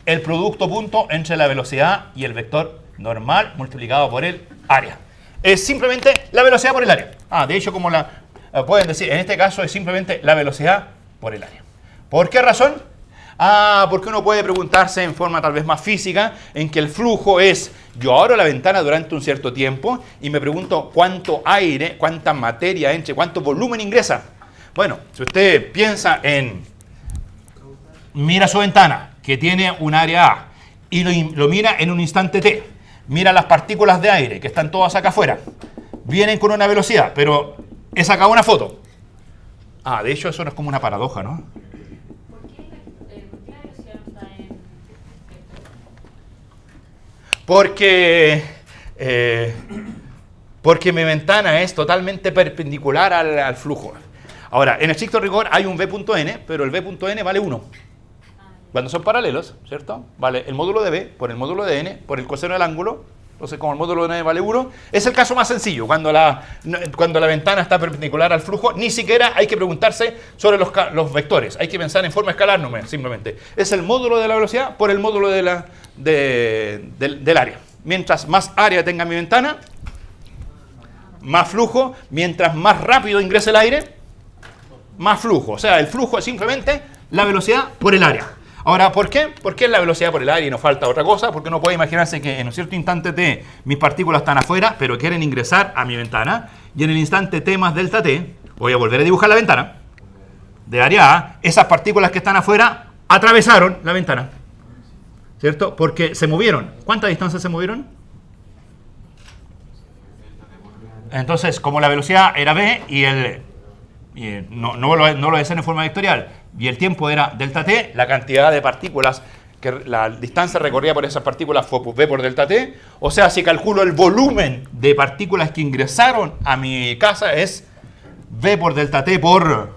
el producto punto entre la velocidad y el vector normal multiplicado por el área. Es simplemente la velocidad por el área. De hecho, como pueden decir, en este caso es simplemente la velocidad por el área. ¿Por qué razón? Porque uno puede preguntarse en forma tal vez más física, en que el flujo es, yo abro la ventana durante un cierto tiempo y me pregunto cuánto aire, cuánta materia entra, cuánto volumen ingresa. Bueno, si usted piensa mira su ventana, que tiene un área A, y lo mira en un instante t, mira las partículas de aire, que están todas acá afuera, vienen con una velocidad, pero he sacado una foto. De hecho eso no es como una paradoja, ¿no? Porque mi ventana es totalmente perpendicular al flujo. Ahora, en estricto rigor hay un v.n, pero el v.n vale 1. Cuando son paralelos, ¿cierto? Vale el módulo de v por el módulo de n por el coseno del ángulo. Entonces, como el módulo de n vale 1, es el caso más sencillo. Cuando la ventana está perpendicular al flujo, ni siquiera hay que preguntarse sobre los vectores. Hay que pensar en forma escalar, simplemente. Es el módulo de la velocidad por el módulo del área. Mientras más área tenga mi ventana, más flujo. Mientras más rápido ingrese el aire, más flujo. O sea, el flujo es simplemente la velocidad por el área. Ahora, ¿por qué? ¿Por qué es la velocidad por el aire y no falta otra cosa? Porque uno puede imaginarse que en un cierto instante t mis partículas están afuera, pero quieren ingresar a mi ventana. Y en el instante t más delta t, voy a volver a dibujar la ventana de área A. Esas partículas que están afuera atravesaron la ventana, ¿cierto? Porque se movieron. ¿Cuánta distancia se movieron? Entonces, como la velocidad era v y no lo decía en forma vectorial, y el tiempo era delta t, la cantidad de partículas que la distancia recorrida por esas partículas fue V por delta T. O sea, si calculo el volumen de partículas que ingresaron a mi casa es V por delta T por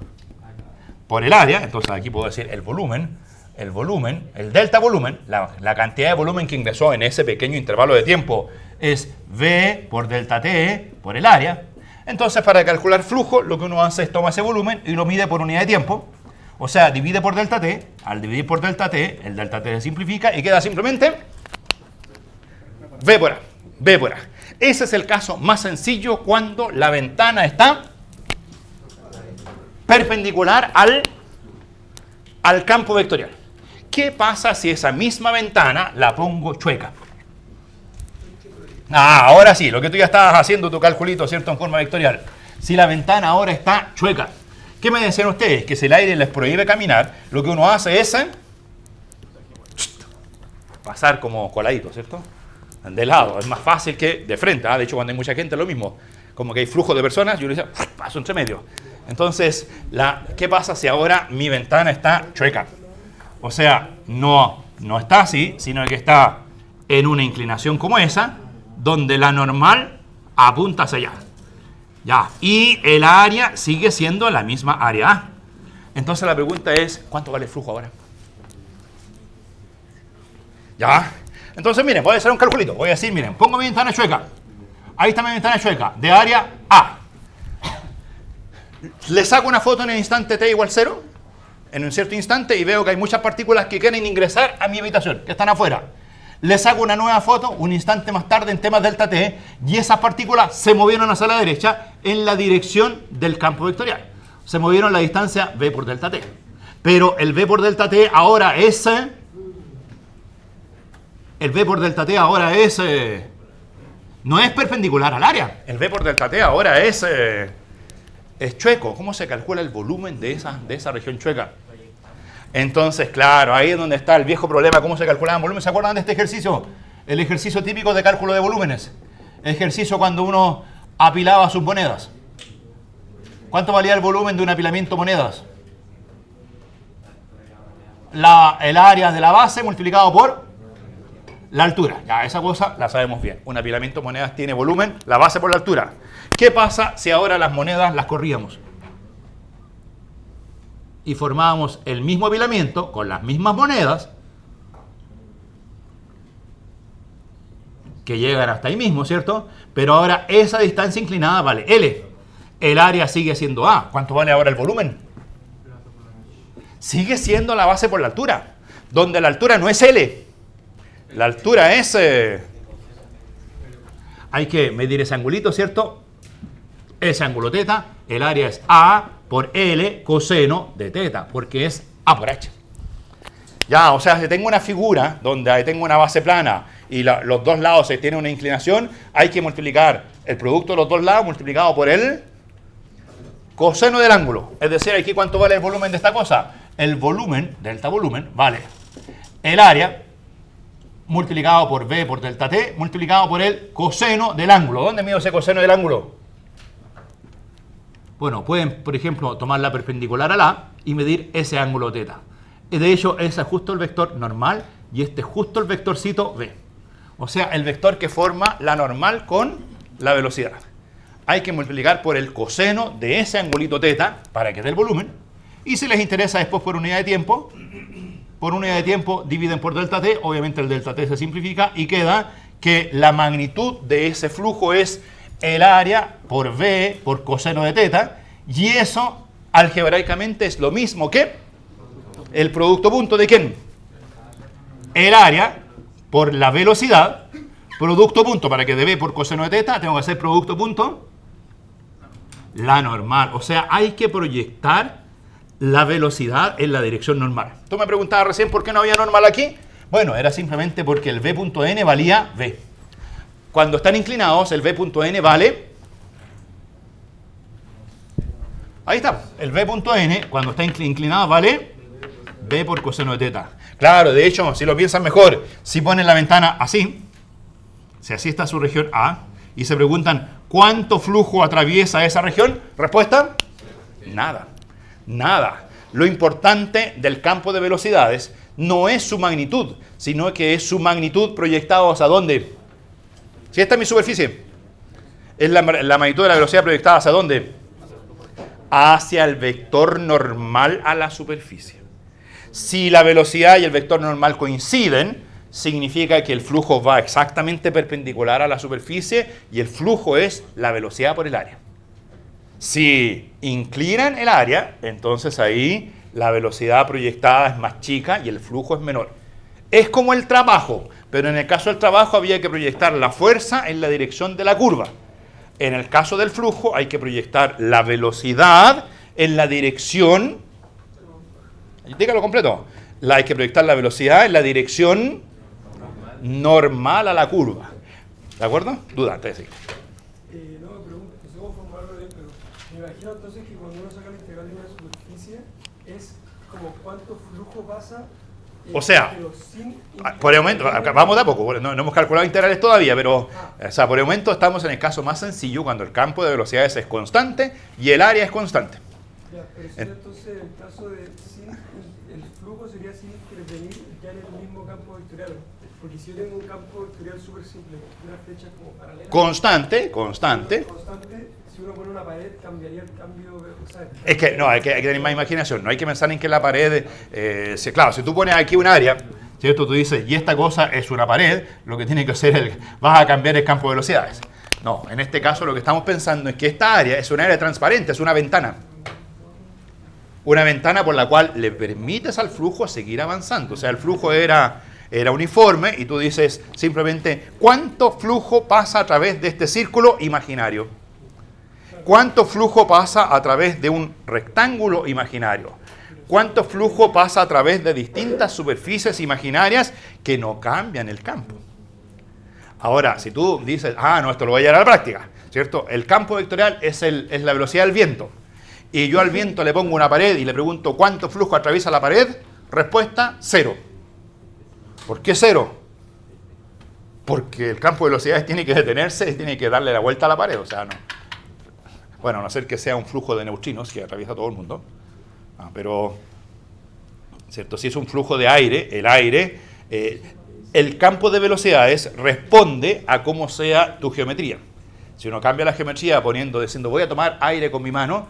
el área. Entonces aquí puedo decir el volumen, el delta volumen, la cantidad de volumen que ingresó en ese pequeño intervalo de tiempo es V por delta T por el área. Entonces, para calcular flujo, lo que uno hace es toma ese volumen y lo mide por unidad de tiempo. O sea, divide por delta T. Al dividir por delta T, el delta T se simplifica y queda simplemente V por A. V por A. Ese es el caso más sencillo cuando la ventana está perpendicular al campo vectorial. ¿Qué pasa si esa misma ventana la pongo chueca? Ahora sí, lo que tú ya estabas haciendo tu calculito, ¿cierto? En forma vectorial. Si la ventana ahora está chueca, ¿qué me decían ustedes? Que si el aire les prohíbe caminar, lo que uno hace es pasar como coladito, ¿cierto? De lado, es más fácil que de frente. De hecho, cuando hay mucha gente es lo mismo. Como que hay flujo de personas y uno dice, paso entre medio. Entonces, ¿qué pasa si ahora mi ventana está chueca? O sea, no está así, sino que está en una inclinación como esa, donde la normal apunta hacia allá. Ya. Y el área sigue siendo la misma área A. Entonces la pregunta es, ¿cuánto vale el flujo ahora? Ya. Entonces, miren, voy a hacer un calculito. Voy a decir, miren, pongo mi ventana chueca. Ahí está mi ventana chueca, de área A. Le saco una foto en el instante t igual 0, en un cierto instante, y veo que hay muchas partículas que quieren ingresar a mi habitación, que están afuera. Le saco una nueva foto un instante más tarde en temas delta t, y esas partículas se movieron hacia la derecha en la dirección del campo vectorial. Se movieron la distancia v por delta t. Pero el v por delta t ahora es... no es perpendicular al área. El v por delta t ahora es chueco. ¿Cómo se calcula el volumen de esa región chueca? Entonces, claro, ahí es donde está el viejo problema. ¿Cómo se calculaban volumen? ¿Se acuerdan de este ejercicio? El ejercicio típico de cálculo de volúmenes. El ejercicio cuando uno apilaba sus monedas. ¿Cuánto valía el volumen de un apilamiento de monedas? El área de la base multiplicado por la altura. Ya, esa cosa la sabemos bien. Un apilamiento de monedas tiene volumen, la base por la altura. ¿Qué pasa si ahora las monedas las corríamos? Y formábamos el mismo apilamiento con las mismas monedas que llegan hasta ahí mismo, ¿cierto? Pero ahora esa distancia inclinada vale L. El área sigue siendo A. ¿Cuánto vale ahora el volumen? Sigue siendo la base por la altura, donde la altura no es L. La altura es... hay que medir ese angulito, ¿cierto? Ese ángulo teta, el área es A por L coseno de teta, porque es A por H. Ya, o sea, si tengo una figura donde tengo una base plana y los dos lados se tienen una inclinación, hay que multiplicar el producto de los dos lados multiplicado por el coseno del ángulo. Es decir, aquí ¿cuánto vale el volumen de esta cosa? El volumen, delta volumen, vale el área multiplicado por V por delta T multiplicado por el coseno del ángulo. ¿Dónde mido ese coseno del ángulo? Bueno, pueden, por ejemplo, tomar la perpendicular a la A y medir ese ángulo teta. De hecho, ese es justo el vector normal y este es justo el vectorcito V. O sea, el vector que forma la normal con la velocidad. Hay que multiplicar por el coseno de ese angulito teta para que dé el volumen. Y si les interesa después por unidad de tiempo, dividen por delta t, obviamente el delta t se simplifica y queda que la magnitud de ese flujo es el área por V por coseno de teta, y eso algebraicamente es lo mismo que el producto punto de ¿quién? El área por la velocidad, producto punto, para que de V por coseno de teta tengo que hacer producto punto la normal. O sea, hay que proyectar la velocidad en la dirección normal. Tú me preguntabas recién por qué no había normal aquí. Bueno, era simplemente porque el V.n valía V. Cuando están inclinados, el V.n vale... Ahí está. El V.n, cuando está inclinado, vale V por coseno de teta. Claro, de hecho, si lo piensan mejor, si ponen la ventana así, si así está su región A, y se preguntan ¿cuánto flujo atraviesa esa región? Respuesta, nada. Nada. lo importante del campo de velocidades no es su magnitud, sino que es su magnitud proyectada hacia dónde. Si esta es mi superficie, es la magnitud de la velocidad proyectada hacia dónde. Hacia el vector normal a la superficie. Si la velocidad y el vector normal coinciden, significa que el flujo va exactamente perpendicular a la superficie y el flujo es la velocidad por el área. Si inclinan el área, entonces ahí la velocidad proyectada es más chica y el flujo es menor. Es como el trabajo, pero en el caso del trabajo había que proyectar la fuerza en la dirección de la curva. En el caso del flujo hay que proyectar la velocidad en la dirección. Dígalo completo. Hay que proyectar la velocidad en la dirección normal a la curva. ¿De acuerdo? Duda, antes de seguir. No me pregunto, no sé cómo formularlo bien, pero me imagino entonces que cuando uno saca la integral de una superficie es como cuánto flujo pasa. O sea, pero sin por el momento, vamos de a poco, no hemos calculado integrales todavía, pero o sea, por el momento estamos en el caso más sencillo cuando el campo de velocidades es constante y el área es constante. Ya, pero si entonces el caso de sin, el flujo sería sin intervenir ya en el mismo campo vectorial. Porque si yo tengo un campo vectorial súper simple, una flecha como paralela. Constante. Constante, si uno pone una pared, cambiaría el cambio. O sea, Es que no, hay que tener más imaginación, no hay que pensar en que la pared, claro, si tú pones aquí un área, ¿cierto? Tú dices, y esta cosa es una pared, lo que tiene que hacer vas a cambiar el campo de velocidades. No, en este caso lo que estamos pensando es que esta área es un área transparente, es una ventana. Una ventana por la cual le permites al flujo seguir avanzando. O sea, el flujo era uniforme y tú dices simplemente, ¿cuánto flujo pasa a través de este círculo imaginario? ¿Cuánto flujo pasa a través de un rectángulo imaginario? ¿Cuánto flujo pasa a través de distintas superficies imaginarias que no cambian el campo? Ahora, si tú dices, no, esto lo voy a llevar a la práctica, ¿cierto? El campo vectorial es la velocidad del viento. Y yo al viento le pongo una pared y le pregunto cuánto flujo atraviesa la pared, respuesta, 0. ¿Por qué 0? Porque el campo de velocidades tiene que detenerse y tiene que darle la vuelta a la pared, o sea, no. Bueno, a no ser que sea un flujo de neutrinos que atraviesa todo el mundo. Pero, ¿cierto? Si es un flujo de aire, el campo de velocidades responde a cómo sea tu geometría. Si uno cambia la geometría diciendo voy a tomar aire con mi mano,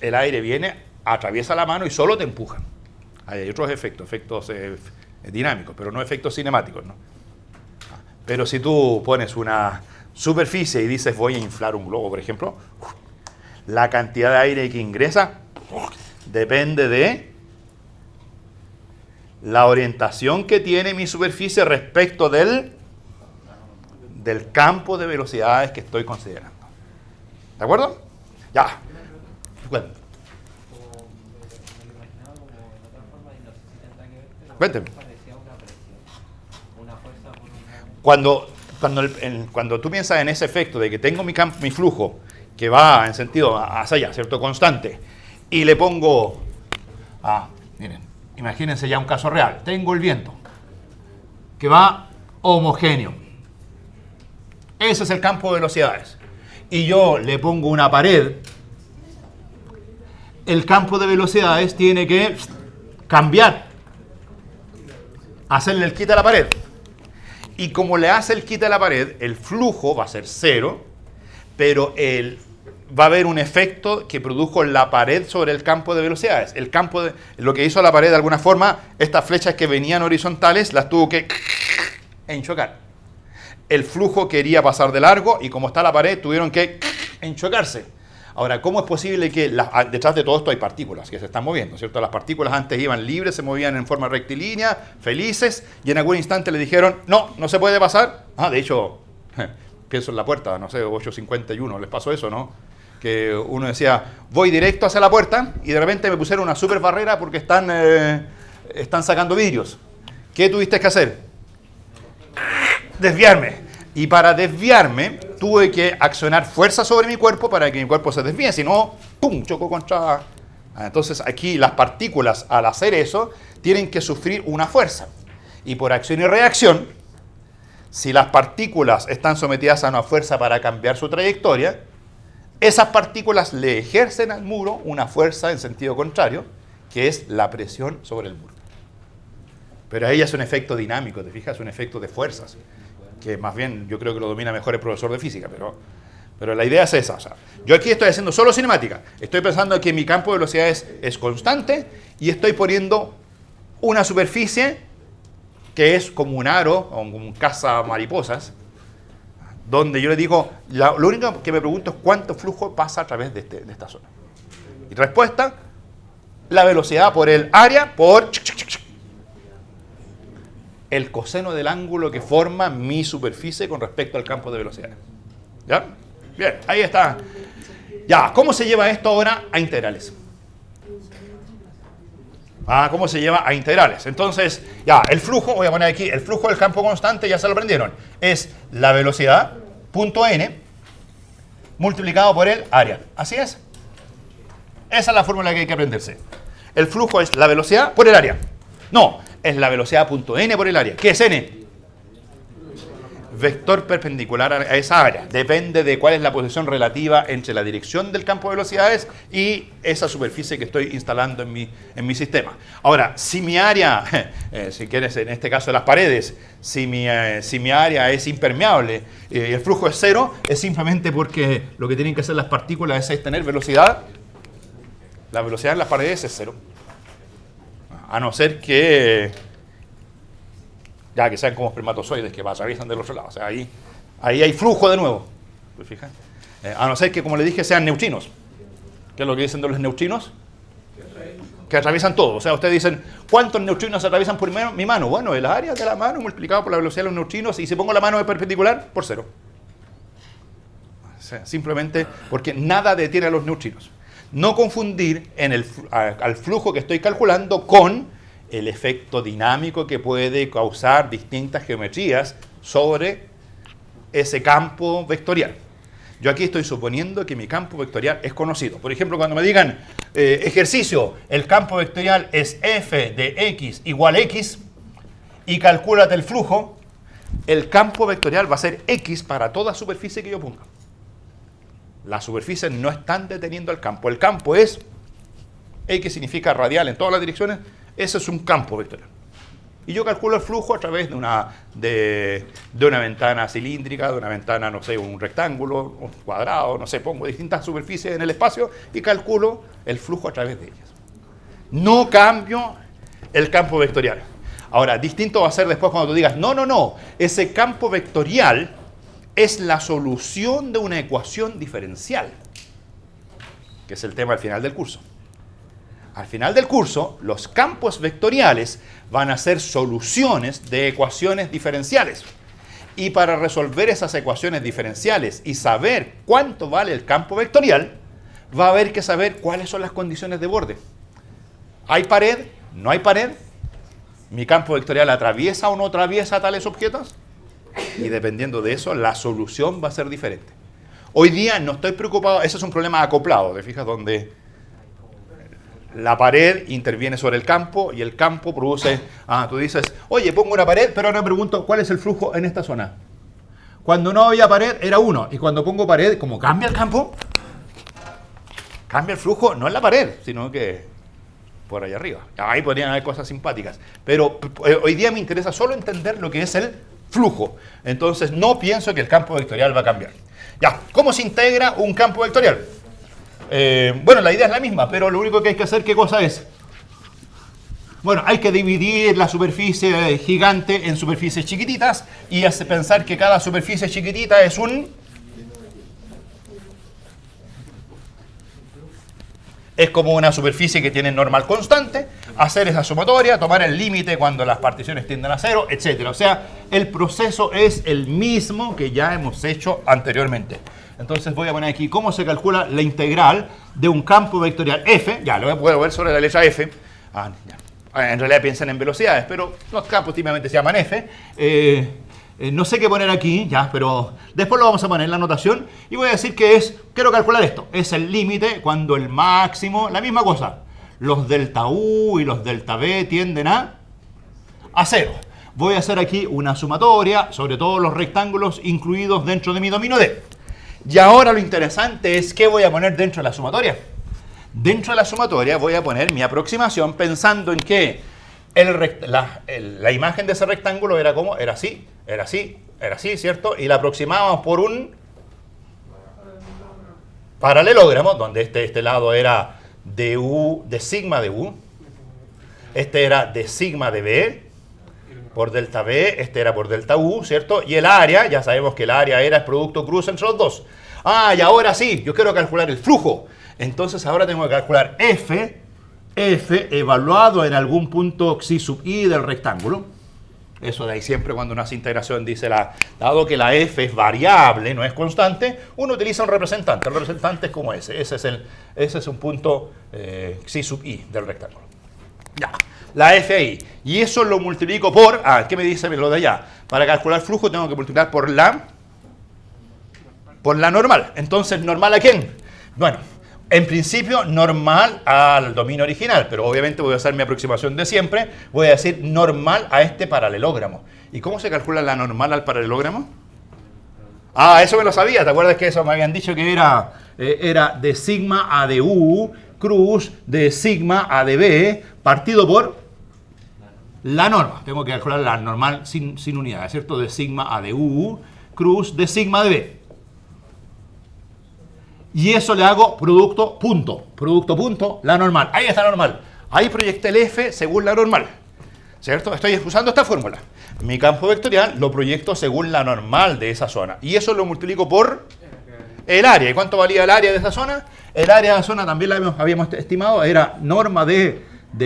el aire viene, atraviesa la mano y solo te empuja. Hay otros efectos dinámicos, pero no efectos cinemáticos, ¿no? Pero si tú pones una superficie y dices voy a inflar un globo, por ejemplo, la cantidad de aire que ingresa depende de la orientación que tiene mi superficie respecto del campo de velocidades que estoy considerando. ¿De acuerdo? Ya. Bueno. Cuénteme. Cuando tú piensas en ese efecto de que tengo mi flujo que va en sentido hacia allá, ¿cierto? Constante, y le pongo, miren, imagínense ya un caso real, tengo el viento que va homogéneo, ese es el campo de velocidades, y yo le pongo una pared, el campo de velocidades tiene que cambiar, hacerle el quite a la pared, y como le hace el quite a la pared, el flujo va a ser 0, pero va a haber un efecto que produjo la pared sobre el campo de velocidades. Lo que hizo la pared de alguna forma, estas flechas que venían horizontales las tuvo que enchocar. El flujo quería pasar de largo y como está la pared tuvieron que enchocarse. Ahora, ¿cómo es posible que detrás de todo esto hay partículas que se están moviendo, ¿cierto? Las partículas antes iban libres, se movían en forma rectilínea, felices, y en algún instante le dijeron, no se puede pasar. De hecho, pienso en la puerta, no sé, 851, les pasó eso, ¿no? Que uno decía, voy directo hacia la puerta, y de repente me pusieron una super barrera porque están sacando vidrios. ¿Qué tuviste que hacer? Desviarme. Y para desviarme, tuve que accionar fuerza sobre mi cuerpo para que mi cuerpo se desvíe, si no, ¡pum!, chocó contra... Entonces aquí las partículas, al hacer eso, tienen que sufrir una fuerza. Y por acción y reacción, si las partículas están sometidas a una fuerza para cambiar su trayectoria, esas partículas le ejercen al muro una fuerza en sentido contrario, que es la presión sobre el muro. Pero ahí es un efecto dinámico, ¿te fijas? Un efecto de fuerzas, que más bien yo creo que lo domina mejor el profesor de física, pero la idea es esa. O sea, yo aquí estoy haciendo solo cinemática. Estoy pensando que mi campo de velocidad es constante y estoy poniendo una superficie que es como un aro o como un cazamariposas, donde yo le digo, lo único que me pregunto es cuánto flujo pasa a través de esta zona. Y respuesta, la velocidad por el área por el coseno del ángulo que forma mi superficie con respecto al campo de velocidad. ¿Ya? Bien, ahí está. Ya, ¿cómo se lleva esto ahora a integrales? ¿Cómo se lleva a integrales? Entonces, ya, el flujo, voy a poner aquí, el flujo del campo constante, ya se lo aprendieron, es la velocidad, punto n, multiplicado por el área. ¿Así es? Esa es la fórmula que hay que aprenderse. El flujo es la velocidad por el área. No, es la velocidad punto n por el área. ¿Qué es n? Vector perpendicular a esa área. Depende de cuál es la posición relativa entre la dirección del campo de velocidades y esa superficie que estoy instalando en mi sistema. Ahora, si mi área, si quieres en este caso las paredes, si mi área es impermeable y el flujo es cero, es simplemente porque lo que tienen que hacer las partículas es tener velocidad. La velocidad en las paredes es cero. A no ser que sean como espermatozoides que atraviesan del otro lado. O sea, ahí hay flujo de nuevo. ¿Te fijas? A no ser que, como le dije, sean neutrinos. ¿Qué es lo que dicen de los neutrinos? Que atraviesan todo. O sea, ustedes dicen, ¿cuántos neutrinos atraviesan por mi mano? Bueno, el área de la mano multiplicado por la velocidad de los neutrinos, y si pongo la mano de perpendicular, por cero. O sea, simplemente porque nada detiene a los neutrinos. No confundir al flujo que estoy calculando con el efecto dinámico que puede causar distintas geometrías sobre ese campo vectorial. Yo aquí estoy suponiendo que mi campo vectorial es conocido. Por ejemplo, cuando me digan, ejercicio, el campo vectorial es f de x igual x, y calcúlate el flujo, el campo vectorial va a ser x para toda superficie que yo ponga. Las superficies no están deteniendo el campo. El campo es, x significa radial en todas las direcciones, ese es un campo vectorial. Y yo calculo el flujo a través de una ventana cilíndrica, de una ventana, no sé, un rectángulo, un cuadrado, no sé, pongo distintas superficies en el espacio y calculo el flujo a través de ellas. No cambio el campo vectorial. Ahora, distinto va a ser después cuando tú digas, no, ese campo vectorial es la solución de una ecuación diferencial, que es el tema al final del curso. Al final del curso, los campos vectoriales van a ser soluciones de ecuaciones diferenciales. Y para resolver esas ecuaciones diferenciales y saber cuánto vale el campo vectorial, va a haber que saber cuáles son las condiciones de borde. ¿Hay pared? ¿No hay pared? ¿Mi campo vectorial atraviesa o no atraviesa tales objetos? Y dependiendo de eso, la solución va a ser diferente. Hoy día no estoy preocupado, ese es un problema acoplado, ¿te fijas? Donde la pared interviene sobre el campo y el campo produce, tú dices, oye, pongo una pared, pero ahora me pregunto, ¿cuál es el flujo en esta zona? Cuando no había pared era 1, y cuando pongo pared, como cambia el campo, cambia el flujo, no en la pared, sino que por ahí arriba. Ahí podrían haber cosas simpáticas, pero hoy día me interesa solo entender lo que es el flujo. Entonces no pienso que el campo vectorial va a cambiar. Ya, ¿cómo se integra un campo vectorial? Bueno, la idea es la misma, pero lo único que hay que hacer, ¿qué cosa es? Bueno, hay que dividir la superficie gigante en superficies chiquititas y hace pensar que cada superficie chiquitita es como una superficie que tiene normal constante, hacer esa sumatoria, tomar el límite cuando las particiones tienden a cero, etc. O sea, el proceso es el mismo que ya hemos hecho anteriormente. Entonces voy a poner aquí cómo se calcula la integral de un campo vectorial f. Ya, lo puedo ver sobre la letra f. En realidad piensan en velocidades, pero los campos típicamente se llaman f. No sé qué poner aquí, ya, pero después lo vamos a poner en la anotación. Y voy a decir que quiero calcular esto. Es el límite cuando el máximo, la misma cosa. Los delta u y los delta b tienden a cero. Voy a hacer aquí una sumatoria sobre todos los rectángulos incluidos dentro de mi dominio D. Y ahora lo interesante es qué voy a poner dentro de la sumatoria. Dentro de la sumatoria voy a poner mi aproximación pensando en que la imagen de ese rectángulo era como, era así, era así, era así, ¿cierto? Y la aproximábamos por un paralelogramo, donde este lado era de U, de sigma de U, este era de sigma de B, por delta B, este era por delta U, ¿cierto? Y el área, ya sabemos que el área era el producto cruz entre los dos. Ah, y ahora sí, yo quiero calcular el flujo. Entonces ahora tengo que calcular F evaluado en algún punto xi sub i del rectángulo. Eso de ahí siempre cuando uno hace integración dice, dado que la F es variable, no es constante, uno utiliza un representante. El representante es como ese es un punto xi sub i del rectángulo. Ya, la F ahí. Y eso lo multiplico por, ¿qué me dice lo de allá? Para calcular flujo tengo que multiplicar por la normal. Entonces, ¿normal a quién? Bueno, en principio normal al dominio original, pero obviamente voy a hacer mi aproximación de siempre. Voy a decir normal a este paralelogramo. ¿Y cómo se calcula la normal al paralelogramo? Eso me lo sabía. ¿Te acuerdas que eso me habían dicho que era de sigma a de U cruz de sigma a de B partido por la norma? Tengo que calcular la normal sin unidades, ¿cierto? De sigma a de U cruz de sigma de B. Y eso le hago producto punto, la normal. Ahí está la normal. Ahí proyecté el F según la normal, ¿cierto? Estoy usando esta fórmula. Mi campo vectorial lo proyecto según la normal de esa zona. Y eso lo multiplico por el área. ¿Y cuánto valía el área de esa zona? El área de la zona también la habíamos estimado. Era norma de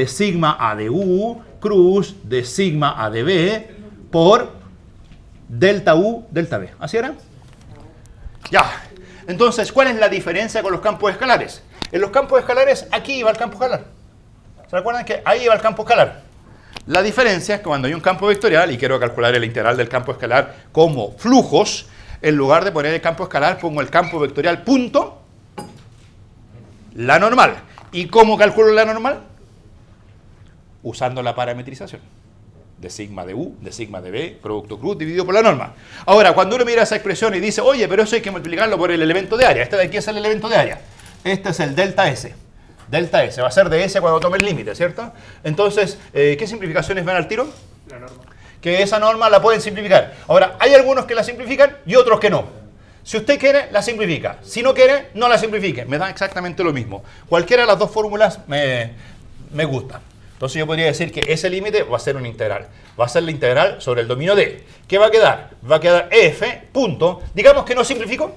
sigma a de U cruz de sigma a de B por delta U, delta B. ¿Así era? Ya. Entonces, ¿cuál es la diferencia con los campos escalares? En los campos escalares, aquí iba el campo escalar. ¿Se recuerdan que ahí iba el campo escalar? La diferencia es que cuando hay un campo vectorial y quiero calcular el integral del campo escalar como flujos, en lugar de poner el campo escalar, pongo el campo vectorial punto, la normal. ¿Y cómo calculo la normal? Usando la parametrización. De sigma de U, de sigma de B, producto cruz dividido por la norma. Ahora, cuando uno mira esa expresión y dice, oye, pero eso hay que multiplicarlo por el elemento de área. Este de aquí es el elemento de área. Este es el delta S. Delta S. Va a ser de S cuando tome el límite, ¿cierto? Entonces, ¿qué simplificaciones van al tiro? La norma. Que esa norma la pueden simplificar. Ahora, hay algunos que la simplifican y otros que no. Si usted quiere, la simplifica. Si no quiere, no la simplifique. Me da exactamente lo mismo. Cualquiera de las dos fórmulas me gusta. Entonces yo podría decir que ese límite va a ser una integral. Va a ser la integral sobre el dominio D. ¿Qué va a quedar? Va a quedar F, punto. Digamos que no simplifico.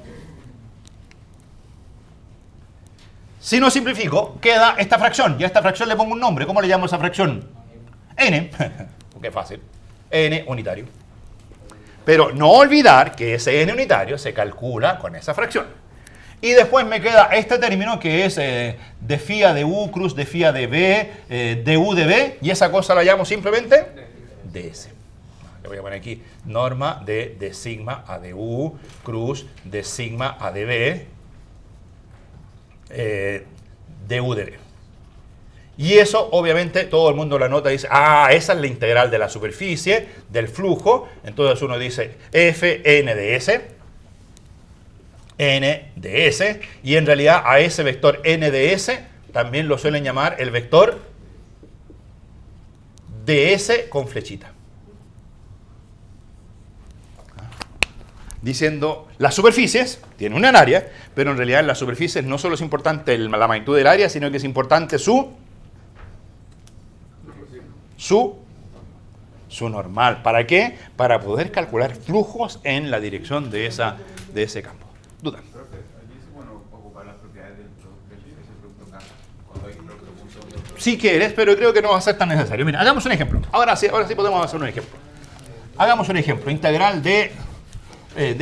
Si no simplifico, queda esta fracción. Y a esta fracción le pongo un nombre. ¿Cómo le llamo a esa fracción? N. Qué fácil. N unitario. Pero no olvidar que ese N unitario se calcula con esa fracción. Y después me queda este término que es de phi a de U cruz de phi a de B, de U de B, y esa cosa la llamo simplemente ds. Le voy a poner aquí norma de sigma a de U cruz de sigma a de B, de U de B. Y eso, obviamente, todo el mundo lo anota y dice, esa es la integral de la superficie, del flujo. Entonces uno dice f n de S, n de S, y en realidad a ese vector n de S también lo suelen llamar el vector ds con flechita. Diciendo, las superficies tienen un área, pero en realidad en las superficies no solo es importante la magnitud del área, sino que es importante su normal. ¿Para qué? Para poder calcular flujos en la dirección de ese campo. Duda. Si quieres, pero creo que no va a ser tan necesario. Mira, hagamos un ejemplo. Ahora sí podemos hacer un ejemplo. Hagamos un ejemplo. Integral de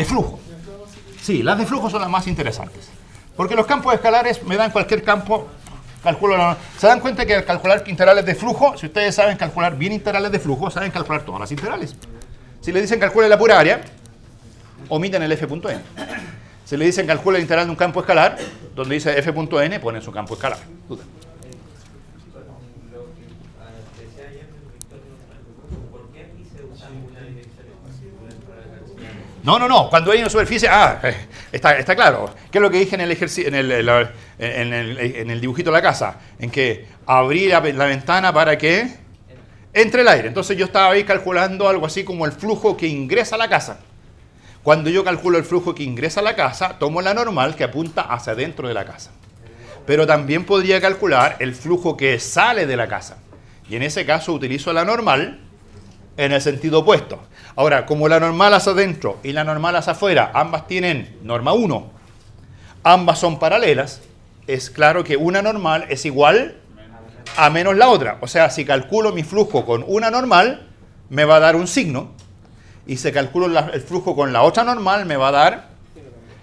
flujo. Sí, las de flujo son las más interesantes. Porque los campos escalares me dan cualquier campo. ¿Se dan cuenta que al calcular integrales de flujo, si ustedes saben calcular bien integrales de flujo, saben calcular todas las integrales? Si le dicen calcule la pura área, omiten el f.n. Si le dicen calcula el integral de un campo escalar, donde dice f.n, ponen su campo escalar. Duda. No. Cuando hay una superficie, está claro. ¿Qué es lo que dije en el ejercicio, en el dibujito de la casa? En que abrí la ventana para que entre el aire. Entonces yo estaba ahí calculando algo así como el flujo que ingresa a la casa. Cuando yo calculo el flujo que ingresa a la casa, tomo la normal que apunta hacia dentro de la casa. Pero también podría calcular el flujo que sale de la casa. Y en ese caso utilizo la normal en el sentido opuesto. Ahora, como la normal hacia adentro y la normal hacia afuera, ambas tienen norma 1, ambas son paralelas, es claro que una normal es igual a menos la otra. O sea, si calculo mi flujo con una normal, me va a dar un signo. Y si calculo el flujo con la otra normal, me va a dar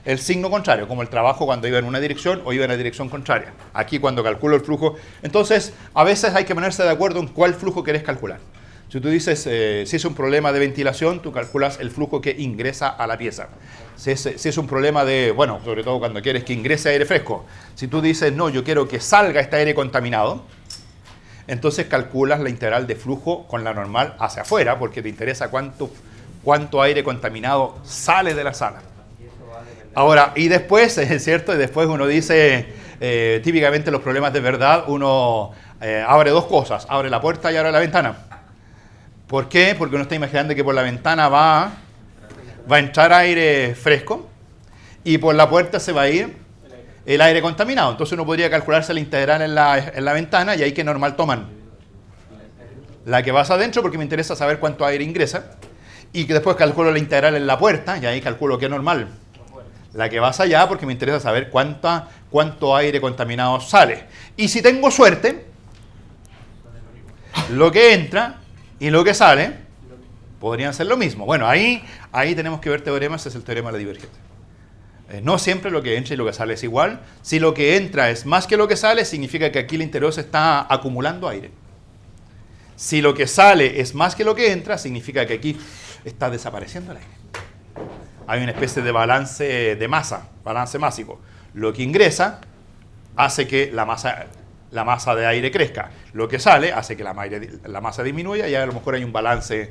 el signo contrario, como el trabajo cuando iba en una dirección o iba en la dirección contraria. Aquí cuando calculo el flujo. Entonces, a veces hay que ponerse de acuerdo en cuál flujo querés calcular. Si tú dices, si es un problema de ventilación, tú calculas el flujo que ingresa a la pieza. Si es un problema de, bueno, sobre todo cuando quieres que ingrese aire fresco. Si tú dices, no, yo quiero que salga este aire contaminado, entonces calculas la integral de flujo con la normal hacia afuera, porque te interesa cuánto aire contaminado sale de la sala. Ahora, y después, es cierto, y después uno dice, típicamente los problemas de verdad, uno abre dos cosas, abre la puerta y abre la ventana. ¿Por qué? Porque uno está imaginando que por la ventana va a entrar aire fresco y por la puerta se va a ir el aire contaminado. Entonces uno podría calcularse la integral en la ventana y ahí qué normal toman. La que va hacia adentro porque me interesa saber cuánto aire ingresa. Y que después calculo la integral en la puerta y ahí calculo qué normal. La que va hacia allá porque me interesa saber cuánto aire contaminado sale. Y si tengo suerte, lo que entra y lo que sale podrían ser lo mismo. Bueno, ahí tenemos que ver teoremas, es el teorema de la divergencia. No siempre lo que entra y lo que sale es igual. Si lo que entra es más que lo que sale, significa que aquí el interior se está acumulando aire. Si lo que sale es más que lo que entra, significa que aquí está desapareciendo el aire. Hay una especie de balance de masa, balance másico. Lo que ingresa hace que la masa de aire crezca. Lo que sale hace que la masa disminuya y a lo mejor hay un balance.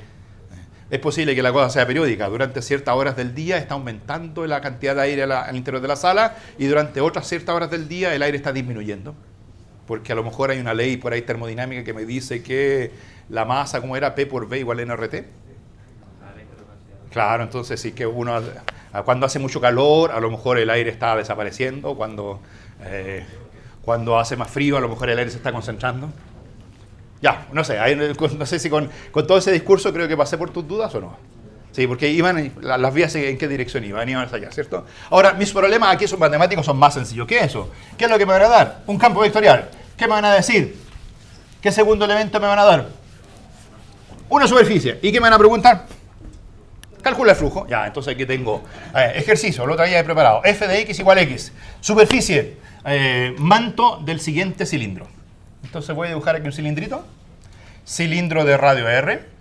Es posible que la cosa sea periódica. Durante ciertas horas del día está aumentando la cantidad de aire al interior de la sala y durante otras ciertas horas del día el aire está disminuyendo. Porque a lo mejor hay una ley por ahí termodinámica que me dice que la masa, ¿cómo era? P por V igual a NRT. Claro, entonces sí que cuando hace mucho calor, a lo mejor el aire está desapareciendo. Cuando hace más frío, a lo mejor el aire se está concentrando. Ya, no sé si con todo ese discurso creo que pasé por tus dudas o no. Sí, porque iban las vías en qué dirección iban hacia allá, ¿cierto? Ahora, mis problemas aquí son matemáticos, son más sencillos que eso. ¿Qué es lo que me van a dar? Un campo vectorial. ¿Qué me van a decir? ¿Qué segundo elemento me van a dar? Una superficie. ¿Y qué me van a preguntar? Calcula el flujo. Ya, entonces aquí tengo ejercicio, lo traía preparado. F de x igual a x. Superficie, manto del siguiente cilindro. Entonces voy a dibujar aquí un cilindrito. Cilindro de radio R.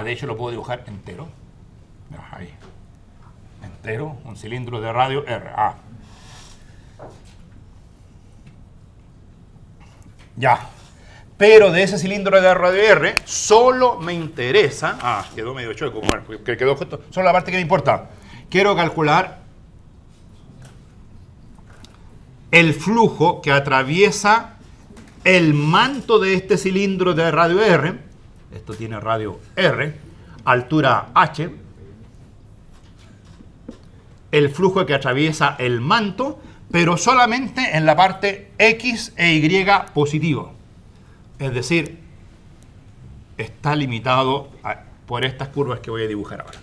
De hecho lo puedo dibujar entero. Ahí. Entero, un cilindro de radio R. Ya. Pero de ese cilindro de radio R, solo me interesa... quedó medio chueco, bueno, porque quedó justo, solo la parte que me importa. Quiero calcular el flujo que atraviesa el manto de este cilindro de radio R. Esto tiene radio R, altura H. El flujo que atraviesa el manto, pero solamente en la parte X e Y positivo. Es decir, está limitado por estas curvas que voy a dibujar ahora.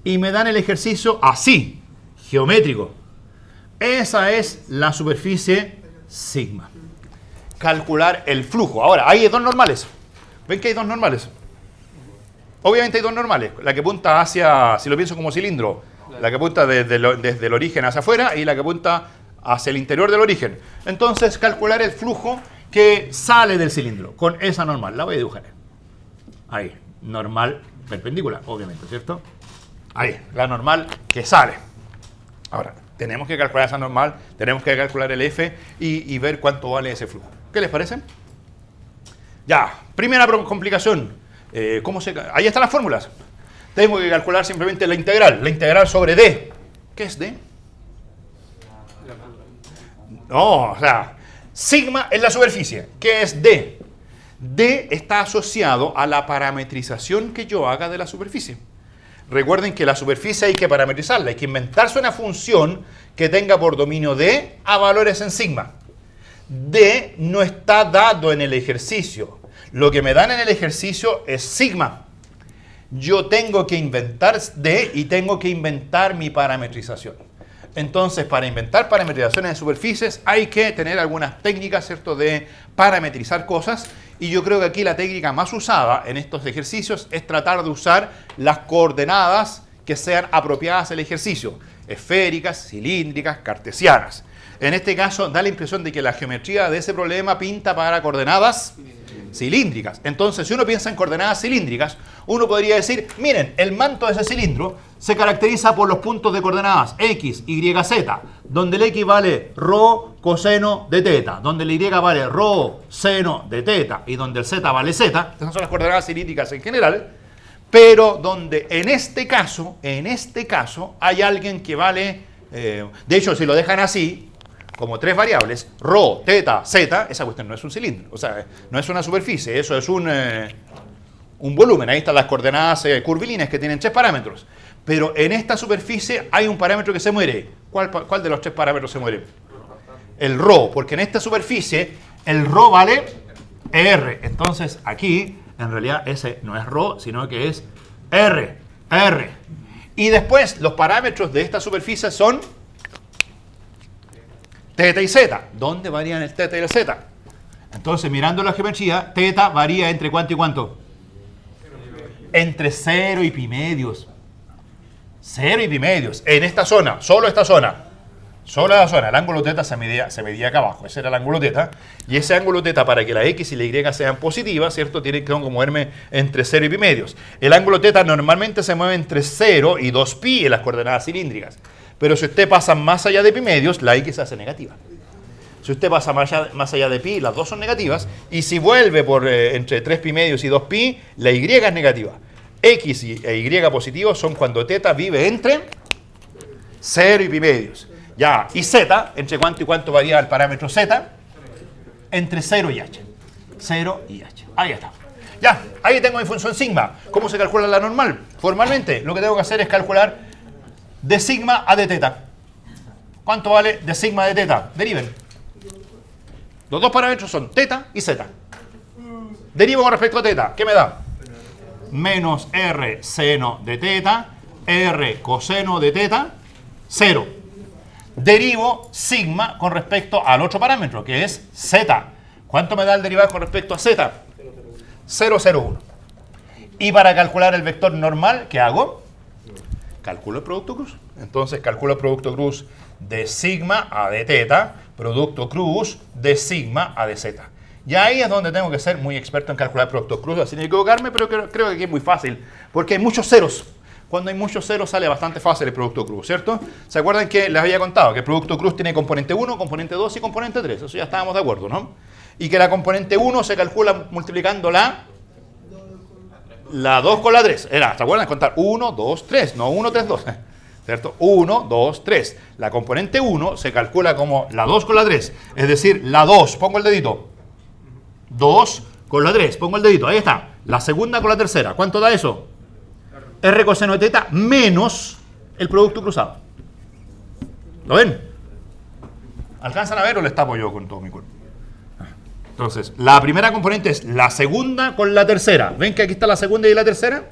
Y me dan el ejercicio así, geométrico. Esa es la superficie sigma. Calcular el flujo. Ahora, hay dos normales. ¿Ven que hay dos normales? Obviamente hay dos normales. La que apunta hacia, si lo pienso como cilindro, la que apunta desde el origen hacia afuera y la que apunta hacia el interior del origen. Entonces, calcular el flujo que sale del cilindro con esa normal. La voy a dibujar. Ahí, normal perpendicular, obviamente, ¿cierto? Ahí, la normal que sale. Ahora, tenemos que calcular esa normal, tenemos que calcular el F y ver cuánto vale ese flujo. ¿Qué les parece? Ya, primera complicación. Ahí están las fórmulas. Tengo que calcular simplemente la integral sobre D. ¿Qué es D? No, o sea, sigma es la superficie. ¿Qué es D? D está asociado a la parametrización que yo haga de la superficie. Recuerden que la superficie hay que parametrizarla, hay que inventarse una función que tenga por dominio D a valores en sigma. D no está dado en el ejercicio. Lo que me dan en el ejercicio es sigma. Yo tengo que inventar D y tengo que inventar mi parametrización. Entonces, para inventar parametrizaciones de superficies hay que tener algunas técnicas, ¿cierto?, de parametrizar cosas. Y yo creo que aquí la técnica más usada en estos ejercicios es tratar de usar las coordenadas que sean apropiadas al ejercicio. Esféricas, cilíndricas, cartesianas. En este caso, da la impresión de que la geometría de ese problema pinta para coordenadas cilíndricas. Entonces, si uno piensa en coordenadas cilíndricas, uno podría decir, miren, el manto de ese cilindro se caracteriza por los puntos de coordenadas X, Y, Z, donde el X vale rho coseno de teta, donde el Y vale rho seno de teta y donde el Z vale Z. Estas son las coordenadas cilíndricas en general, pero donde en este caso hay alguien que vale, de hecho, si lo dejan así, como tres variables, rho, teta, z, esa cuestión no es un cilindro, o sea, no es una superficie, eso es un volumen. Ahí están las coordenadas curvilíneas que tienen 3 parámetros. Pero en esta superficie hay un parámetro que se muere. ¿Cuál de los 3 parámetros se muere? El rho, porque en esta superficie el rho vale R. Entonces aquí, en realidad, ese no es rho, sino que es R. Y después, los parámetros de esta superficie son teta y zeta. ¿Dónde varían el teta y el zeta? Entonces, mirando la geometría, teta varía entre ¿cuánto y cuánto? Entre 0 y pi medios. 0 y pi medios. En esta zona, solo esta zona. Solo la zona. El ángulo teta se medía acá abajo. Ese era el ángulo teta. Y ese ángulo teta, para que la X y la Y sean positivas, ¿cierto?, tiene que moverme entre 0 y pi medios. El ángulo teta normalmente se mueve entre 0 y 2 pi en las coordenadas cilíndricas. Pero si usted pasa más allá de pi medios, la X se hace negativa. Si usted pasa más allá de pi, las dos son negativas. Y si vuelve por entre 3 pi medios y 2 pi, la Y es negativa. X e Y positivos son cuando teta vive entre 0 y pi medios. Ya, y z, ¿entre cuánto y cuánto varía el parámetro z? Entre 0 y h. 0 y h. Ahí está. Ya, ahí tengo mi función sigma. ¿Cómo se calcula la normal? Formalmente, lo que tengo que hacer es calcular de sigma a de teta. ¿Cuánto vale de sigma a de teta? Deriven. Los dos parámetros son teta y zeta. Derivo con respecto a teta. ¿Qué me da? Menos r seno de teta, r coseno de teta, 0. Derivo sigma con respecto al otro parámetro, que es z. ¿Cuánto me da el derivado con respecto a z? 0,01. Y para calcular el vector normal, ¿qué hago? Calculo el producto cruz. Entonces calculo el producto cruz de sigma a de teta, producto cruz de sigma a de zeta. Y ahí es donde tengo que ser muy experto en calcular productos cruz, sin equivocarme, pero creo que aquí es muy fácil, porque hay muchos ceros. Cuando hay muchos ceros sale bastante fácil el producto cruz, ¿cierto? ¿Se acuerdan que les había contado que el producto cruz tiene componente 1, componente 2 y componente 3? Eso ya estábamos de acuerdo, ¿no? Y que la componente 1 se calcula multiplicando la 2 con la 3. ¿Se acuerdan de contar? 1, 2, 3, no 1, 3, 2. ¿Cierto? 1, 2, 3. La componente 1 se calcula como la 2 con la 3. Es decir, la 2, pongo el dedito. 2 con la 3, pongo el dedito. Ahí está. La segunda con la tercera. ¿Cuánto da eso? R coseno de teta menos el producto cruzado. ¿Lo ven? ¿Alcanzan a ver o les tapo yo con todo mi cuerpo? Entonces, la primera componente es la segunda con la tercera. ¿Ven que aquí está la segunda y la tercera?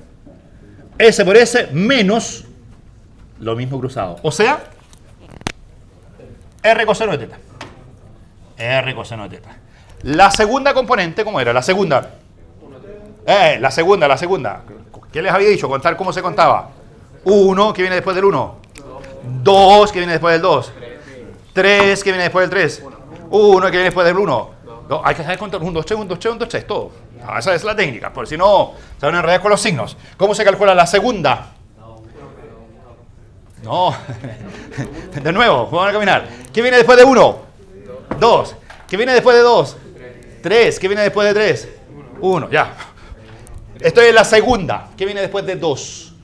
S por S menos lo mismo cruzado. O sea, R coseno de teta. R coseno de teta. La segunda componente, ¿cómo era? La segunda. La segunda. ¿Qué les había dicho? Contar cómo se contaba. 1, que viene después del 1. 2, que viene después del 2. 3, que viene después del 3. 1, que viene después del 1. No, hay que saber contar 1, 2, 3, 1, 2, 3, 1, 2, 3, todo. Esa es la técnica, porque si no, se van a enredar con los signos. ¿Cómo se calcula la segunda? No. De nuevo, vamos a caminar. ¿Qué viene después de 1? 2. ¿Qué viene después de 2? 3. ¿Qué viene después de 3? 1, ya. Esto es la segunda. ¿Qué viene después de 2?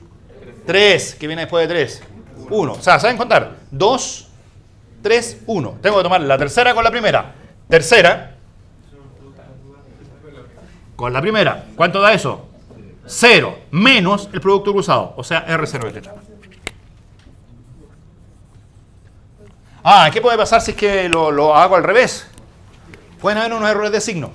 3. ¿Qué viene después de 3? 1. O sea, ¿saben contar? 2, 3, 1. Tengo que tomar la tercera con la primera. Tercera con la primera. ¿Cuánto da eso? 0 menos el producto cruzado, o sea, R0 de θ. ¿Qué puede pasar si es que lo hago al revés? Pueden haber unos errores de signo.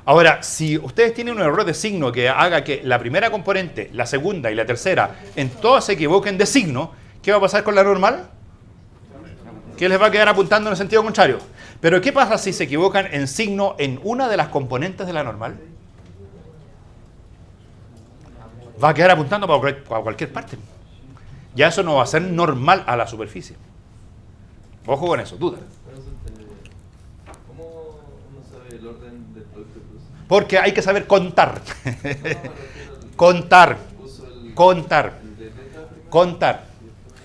Ahora, si ustedes tienen un error de signo que haga que la primera componente, la segunda y la tercera, en todas se equivoquen de signo, ¿qué va a pasar con la normal? Que les va a quedar apuntando en el sentido contrario. Pero ¿qué pasa si se equivocan en signo en una de las componentes de la normal? Va a quedar apuntando para cualquier parte. Ya eso no va a ser normal a la superficie. Ojo con eso, duda. ¿Cómo uno sabe el orden del producto cruz? Porque hay que saber contar. Contar. Contar.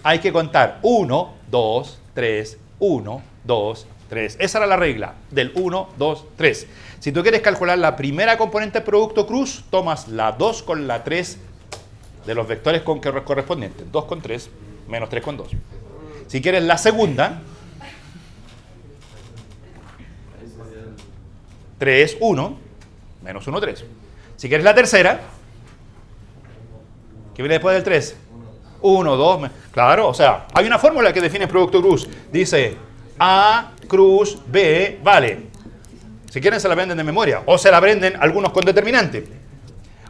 Hay que contar. 1, 2, 3, 1, 2, 3. Esa era la regla del 1, 2, 3. Si tú quieres calcular la primera componente del producto cruz, tomas la 2 con la 3 de los vectores correspondientes. 2 con 3 menos 3 con 2. Si quieres la segunda, 3, 1, menos 1, 3. Si quieres la tercera, ¿qué viene después del 3? 1, 2, claro, o sea, hay una fórmula que define el producto cruz. Dice A cruz B vale. Si quieren se la aprenden de memoria o se la aprenden algunos con determinante.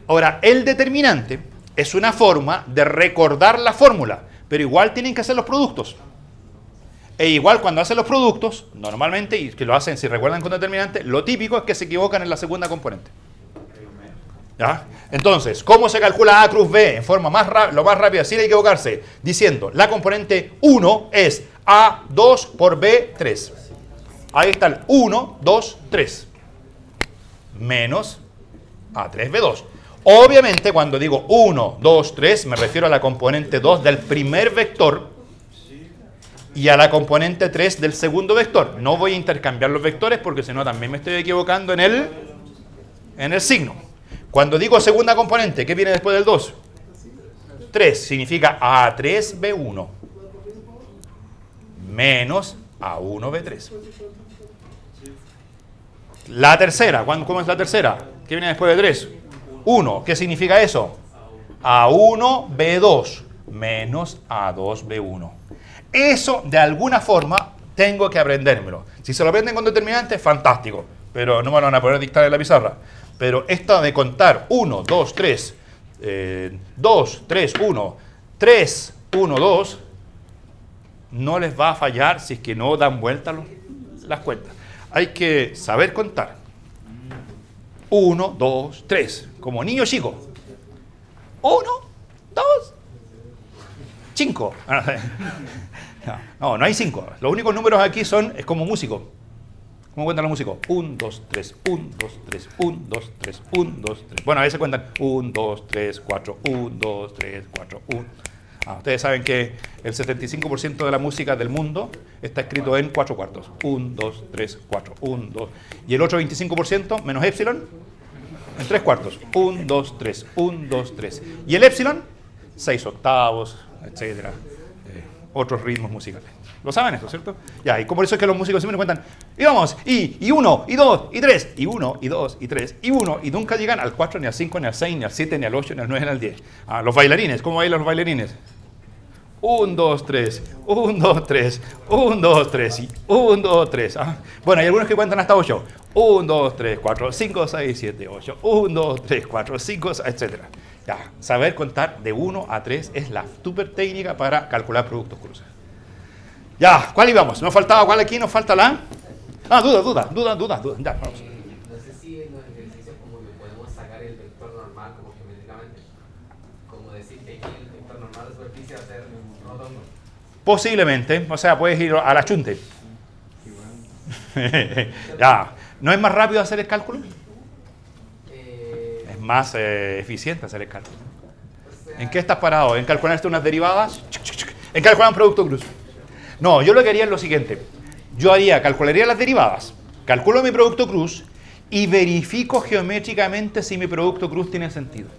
Ahora, el determinante es una forma de recordar la fórmula, pero igual tienen que hacer los productos. E igual cuando hacen los productos, normalmente, y que lo hacen si recuerdan con determinante, lo típico es que se equivocan en la segunda componente. ¿Ya? Entonces, ¿cómo se calcula A cruz B en forma lo más rápida sin equivocarse? Diciendo, la componente 1 es A2 por B3. Ahí está el 1, 2, 3. Menos A3B2. Obviamente, cuando digo 1, 2, 3, me refiero a la componente 2 del primer vector y a la componente 3 del segundo vector. No voy a intercambiar los vectores porque si no también me estoy equivocando en el signo. Cuando digo segunda componente, ¿qué viene después del 2? 3 significa A3B1 menos A1B3. La tercera, ¿cómo es la tercera? ¿Qué viene después de 3? 1. ¿Qué significa eso? A1B2 menos A2B1. Eso, de alguna forma, tengo que aprendérmelo. Si se lo aprenden con determinante, fantástico. Pero no me lo van a poder dictar en la pizarra. Pero esto de contar 1, 2, 3, 2, 3, 1, 3, 1, 2, no les va a fallar si es que no dan vuelta las cuentas. Hay que saber contar. 1, 2, 3. Como niño chico. 1, 2, 5. No hay 5. Los únicos números aquí es como músico. ¿Cómo cuentan los músicos? 1, 2, 3, 1, 2, 3, 1, 2, 3, 1, 2, 3. Bueno, a veces cuentan 1, 2, 3, 4, 1, 2, 3, 4, 1. Ustedes saben que el 75% de la música del mundo está escrito en 4 cuartos. 1, 2, 3, 4, 1, 2. Y el otro 25% menos epsilon en 3 cuartos. 1, 2, 3, 1, 2, 3. Y el epsilon, 6 octavos, etcétera. Otros ritmos musicales. ¿Lo saben eso, cierto? Ya, y por eso es que los músicos siempre cuentan, y vamos, y 1, y 2, y 3, y 1, y 2, y 3, y 1, y nunca llegan al 4, ni al 5, ni al 6, ni al 7, ni al 8, ni al 9, ni al 10. Los bailarines, ¿cómo bailan los bailarines? 1, 2, 3, 1, 2, 3, 1, 2, 3, y 1, 2, 3. Bueno, hay algunos que cuentan hasta 8. 1, 2, 3, 4, 5, 6, 7, 8. 1, 2, 3, 4, 5, etc. Ya, saber contar de 1 a 3 es la super técnica para calcular productos cruces. Ya, ¿cuál íbamos? ¿Nos faltaba cuál aquí? ¿Nos falta la? Duda. Ya, vamos. No sé si en los ejercicios como que podemos sacar el vector normal como geométricamente. Como decir que aquí el vector normal de superficie va a ser un rotondo. Posiblemente, o sea, puedes ir a la chunte. Ya, ¿no es más rápido hacer el cálculo? Es más eficiente hacer el cálculo. ¿En qué estás parado? ¿En calcularte unas derivadas? ¿En calcular un producto cruz? No, yo lo que haría es lo siguiente. Calcularía las derivadas, calculo mi producto cruz y verifico geométricamente si mi producto cruz tiene sentido.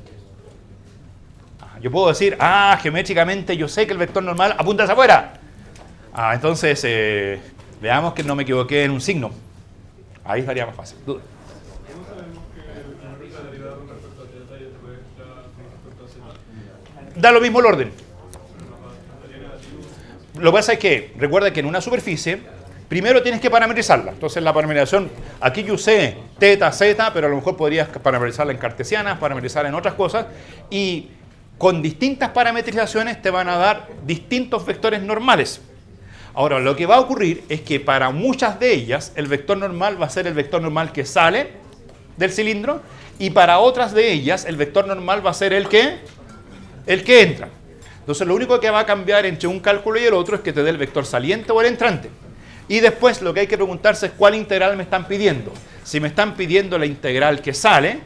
Yo puedo decir, geométricamente yo sé que el vector normal apunta hacia afuera. Entonces, veamos que no me equivoqué en un signo. Ahí estaría más fácil. Duda. ¿Cómo sabemos que la regularidad con respecto a teta y después con respecto a z? Da lo mismo el orden. Lo que pasa es que, recuerda que en una superficie, primero tienes que parametrizarla. Entonces, la parametrización, aquí yo usé teta, z, pero a lo mejor podrías parametrizarla en cartesianas, parametrizarla en otras cosas, y con distintas parametrizaciones te van a dar distintos vectores normales. Ahora, lo que va a ocurrir es que para muchas de ellas, el vector normal va a ser el vector normal que sale del cilindro, y para otras de ellas, el vector normal va a ser el que entra. Entonces, lo único que va a cambiar entre un cálculo y el otro es que te dé el vector saliente o el entrante. Y después lo que hay que preguntarse es cuál integral me están pidiendo. Si me están pidiendo la integral que sale,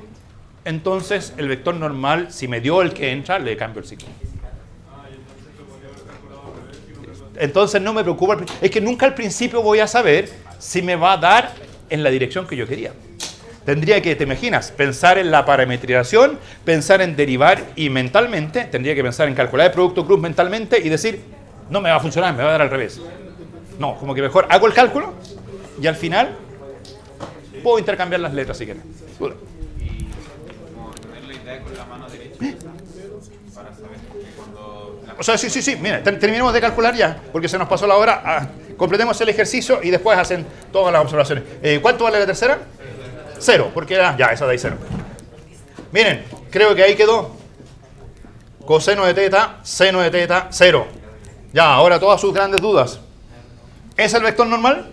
entonces el vector normal, si me dio el que entra, le cambio el signo. Entonces no me preocupa, es que nunca al principio voy a saber si me va a dar en la dirección que yo quería. Tendría que, te imaginas, pensar en la parametrización, pensar en derivar y mentalmente, tendría que pensar en calcular el producto cruz mentalmente y decir, no me va a funcionar, me va a dar al revés. No, como que mejor hago el cálculo y al final puedo intercambiar las letras si quieres. Y como tener la idea con la mano derecha para saber que cuando... O sea, sí, mira, terminemos de calcular ya, porque se nos pasó la hora. Completemos el ejercicio y después hacen todas las observaciones. ¿Cuánto vale la tercera? 0, porque ya, esa de ahí 0. Miren, creo que ahí quedó. Coseno de teta, seno de teta, 0. Ya, ahora todas sus grandes dudas. ¿Es el vector normal?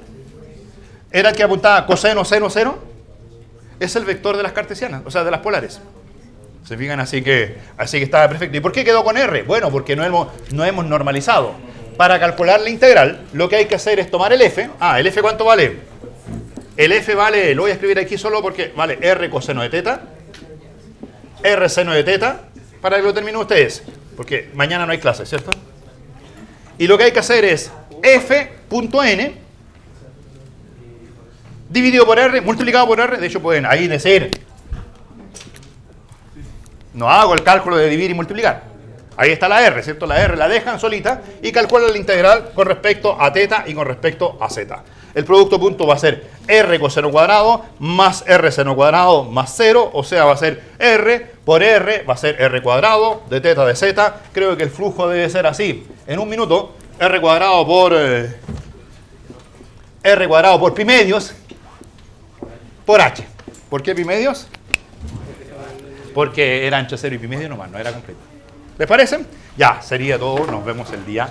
¿Era el que apuntaba coseno, seno, 0? Es el vector de las cartesianas, o sea, de las polares. ¿Se fijan? Así que estaba perfecto. ¿Y por qué quedó con R? Bueno, porque no hemos normalizado. Para calcular la integral, lo que hay que hacer es tomar el f. ¿El f cuánto vale? El f vale, lo voy a escribir aquí solo porque vale R coseno de teta, R seno de teta, para que lo terminen ustedes, porque mañana no hay clases, ¿cierto? Y lo que hay que hacer es f.n dividido por R, multiplicado por R. De hecho pueden ahí decir, no hago el cálculo de dividir y multiplicar. Ahí está la R, ¿cierto? La R la dejan solita y calculan la integral con respecto a teta y con respecto a z. El producto punto va a ser R coseno cuadrado más R seno cuadrado más 0, o sea, va a ser R por R, va a ser R cuadrado de teta de z. Creo que el flujo debe ser así. En un minuto, R cuadrado por pi medios por h. ¿Por qué pi medios? Porque era entre 0 y pi medio nomás, no era completo. ¿Les parece? Ya, sería todo. Nos vemos el día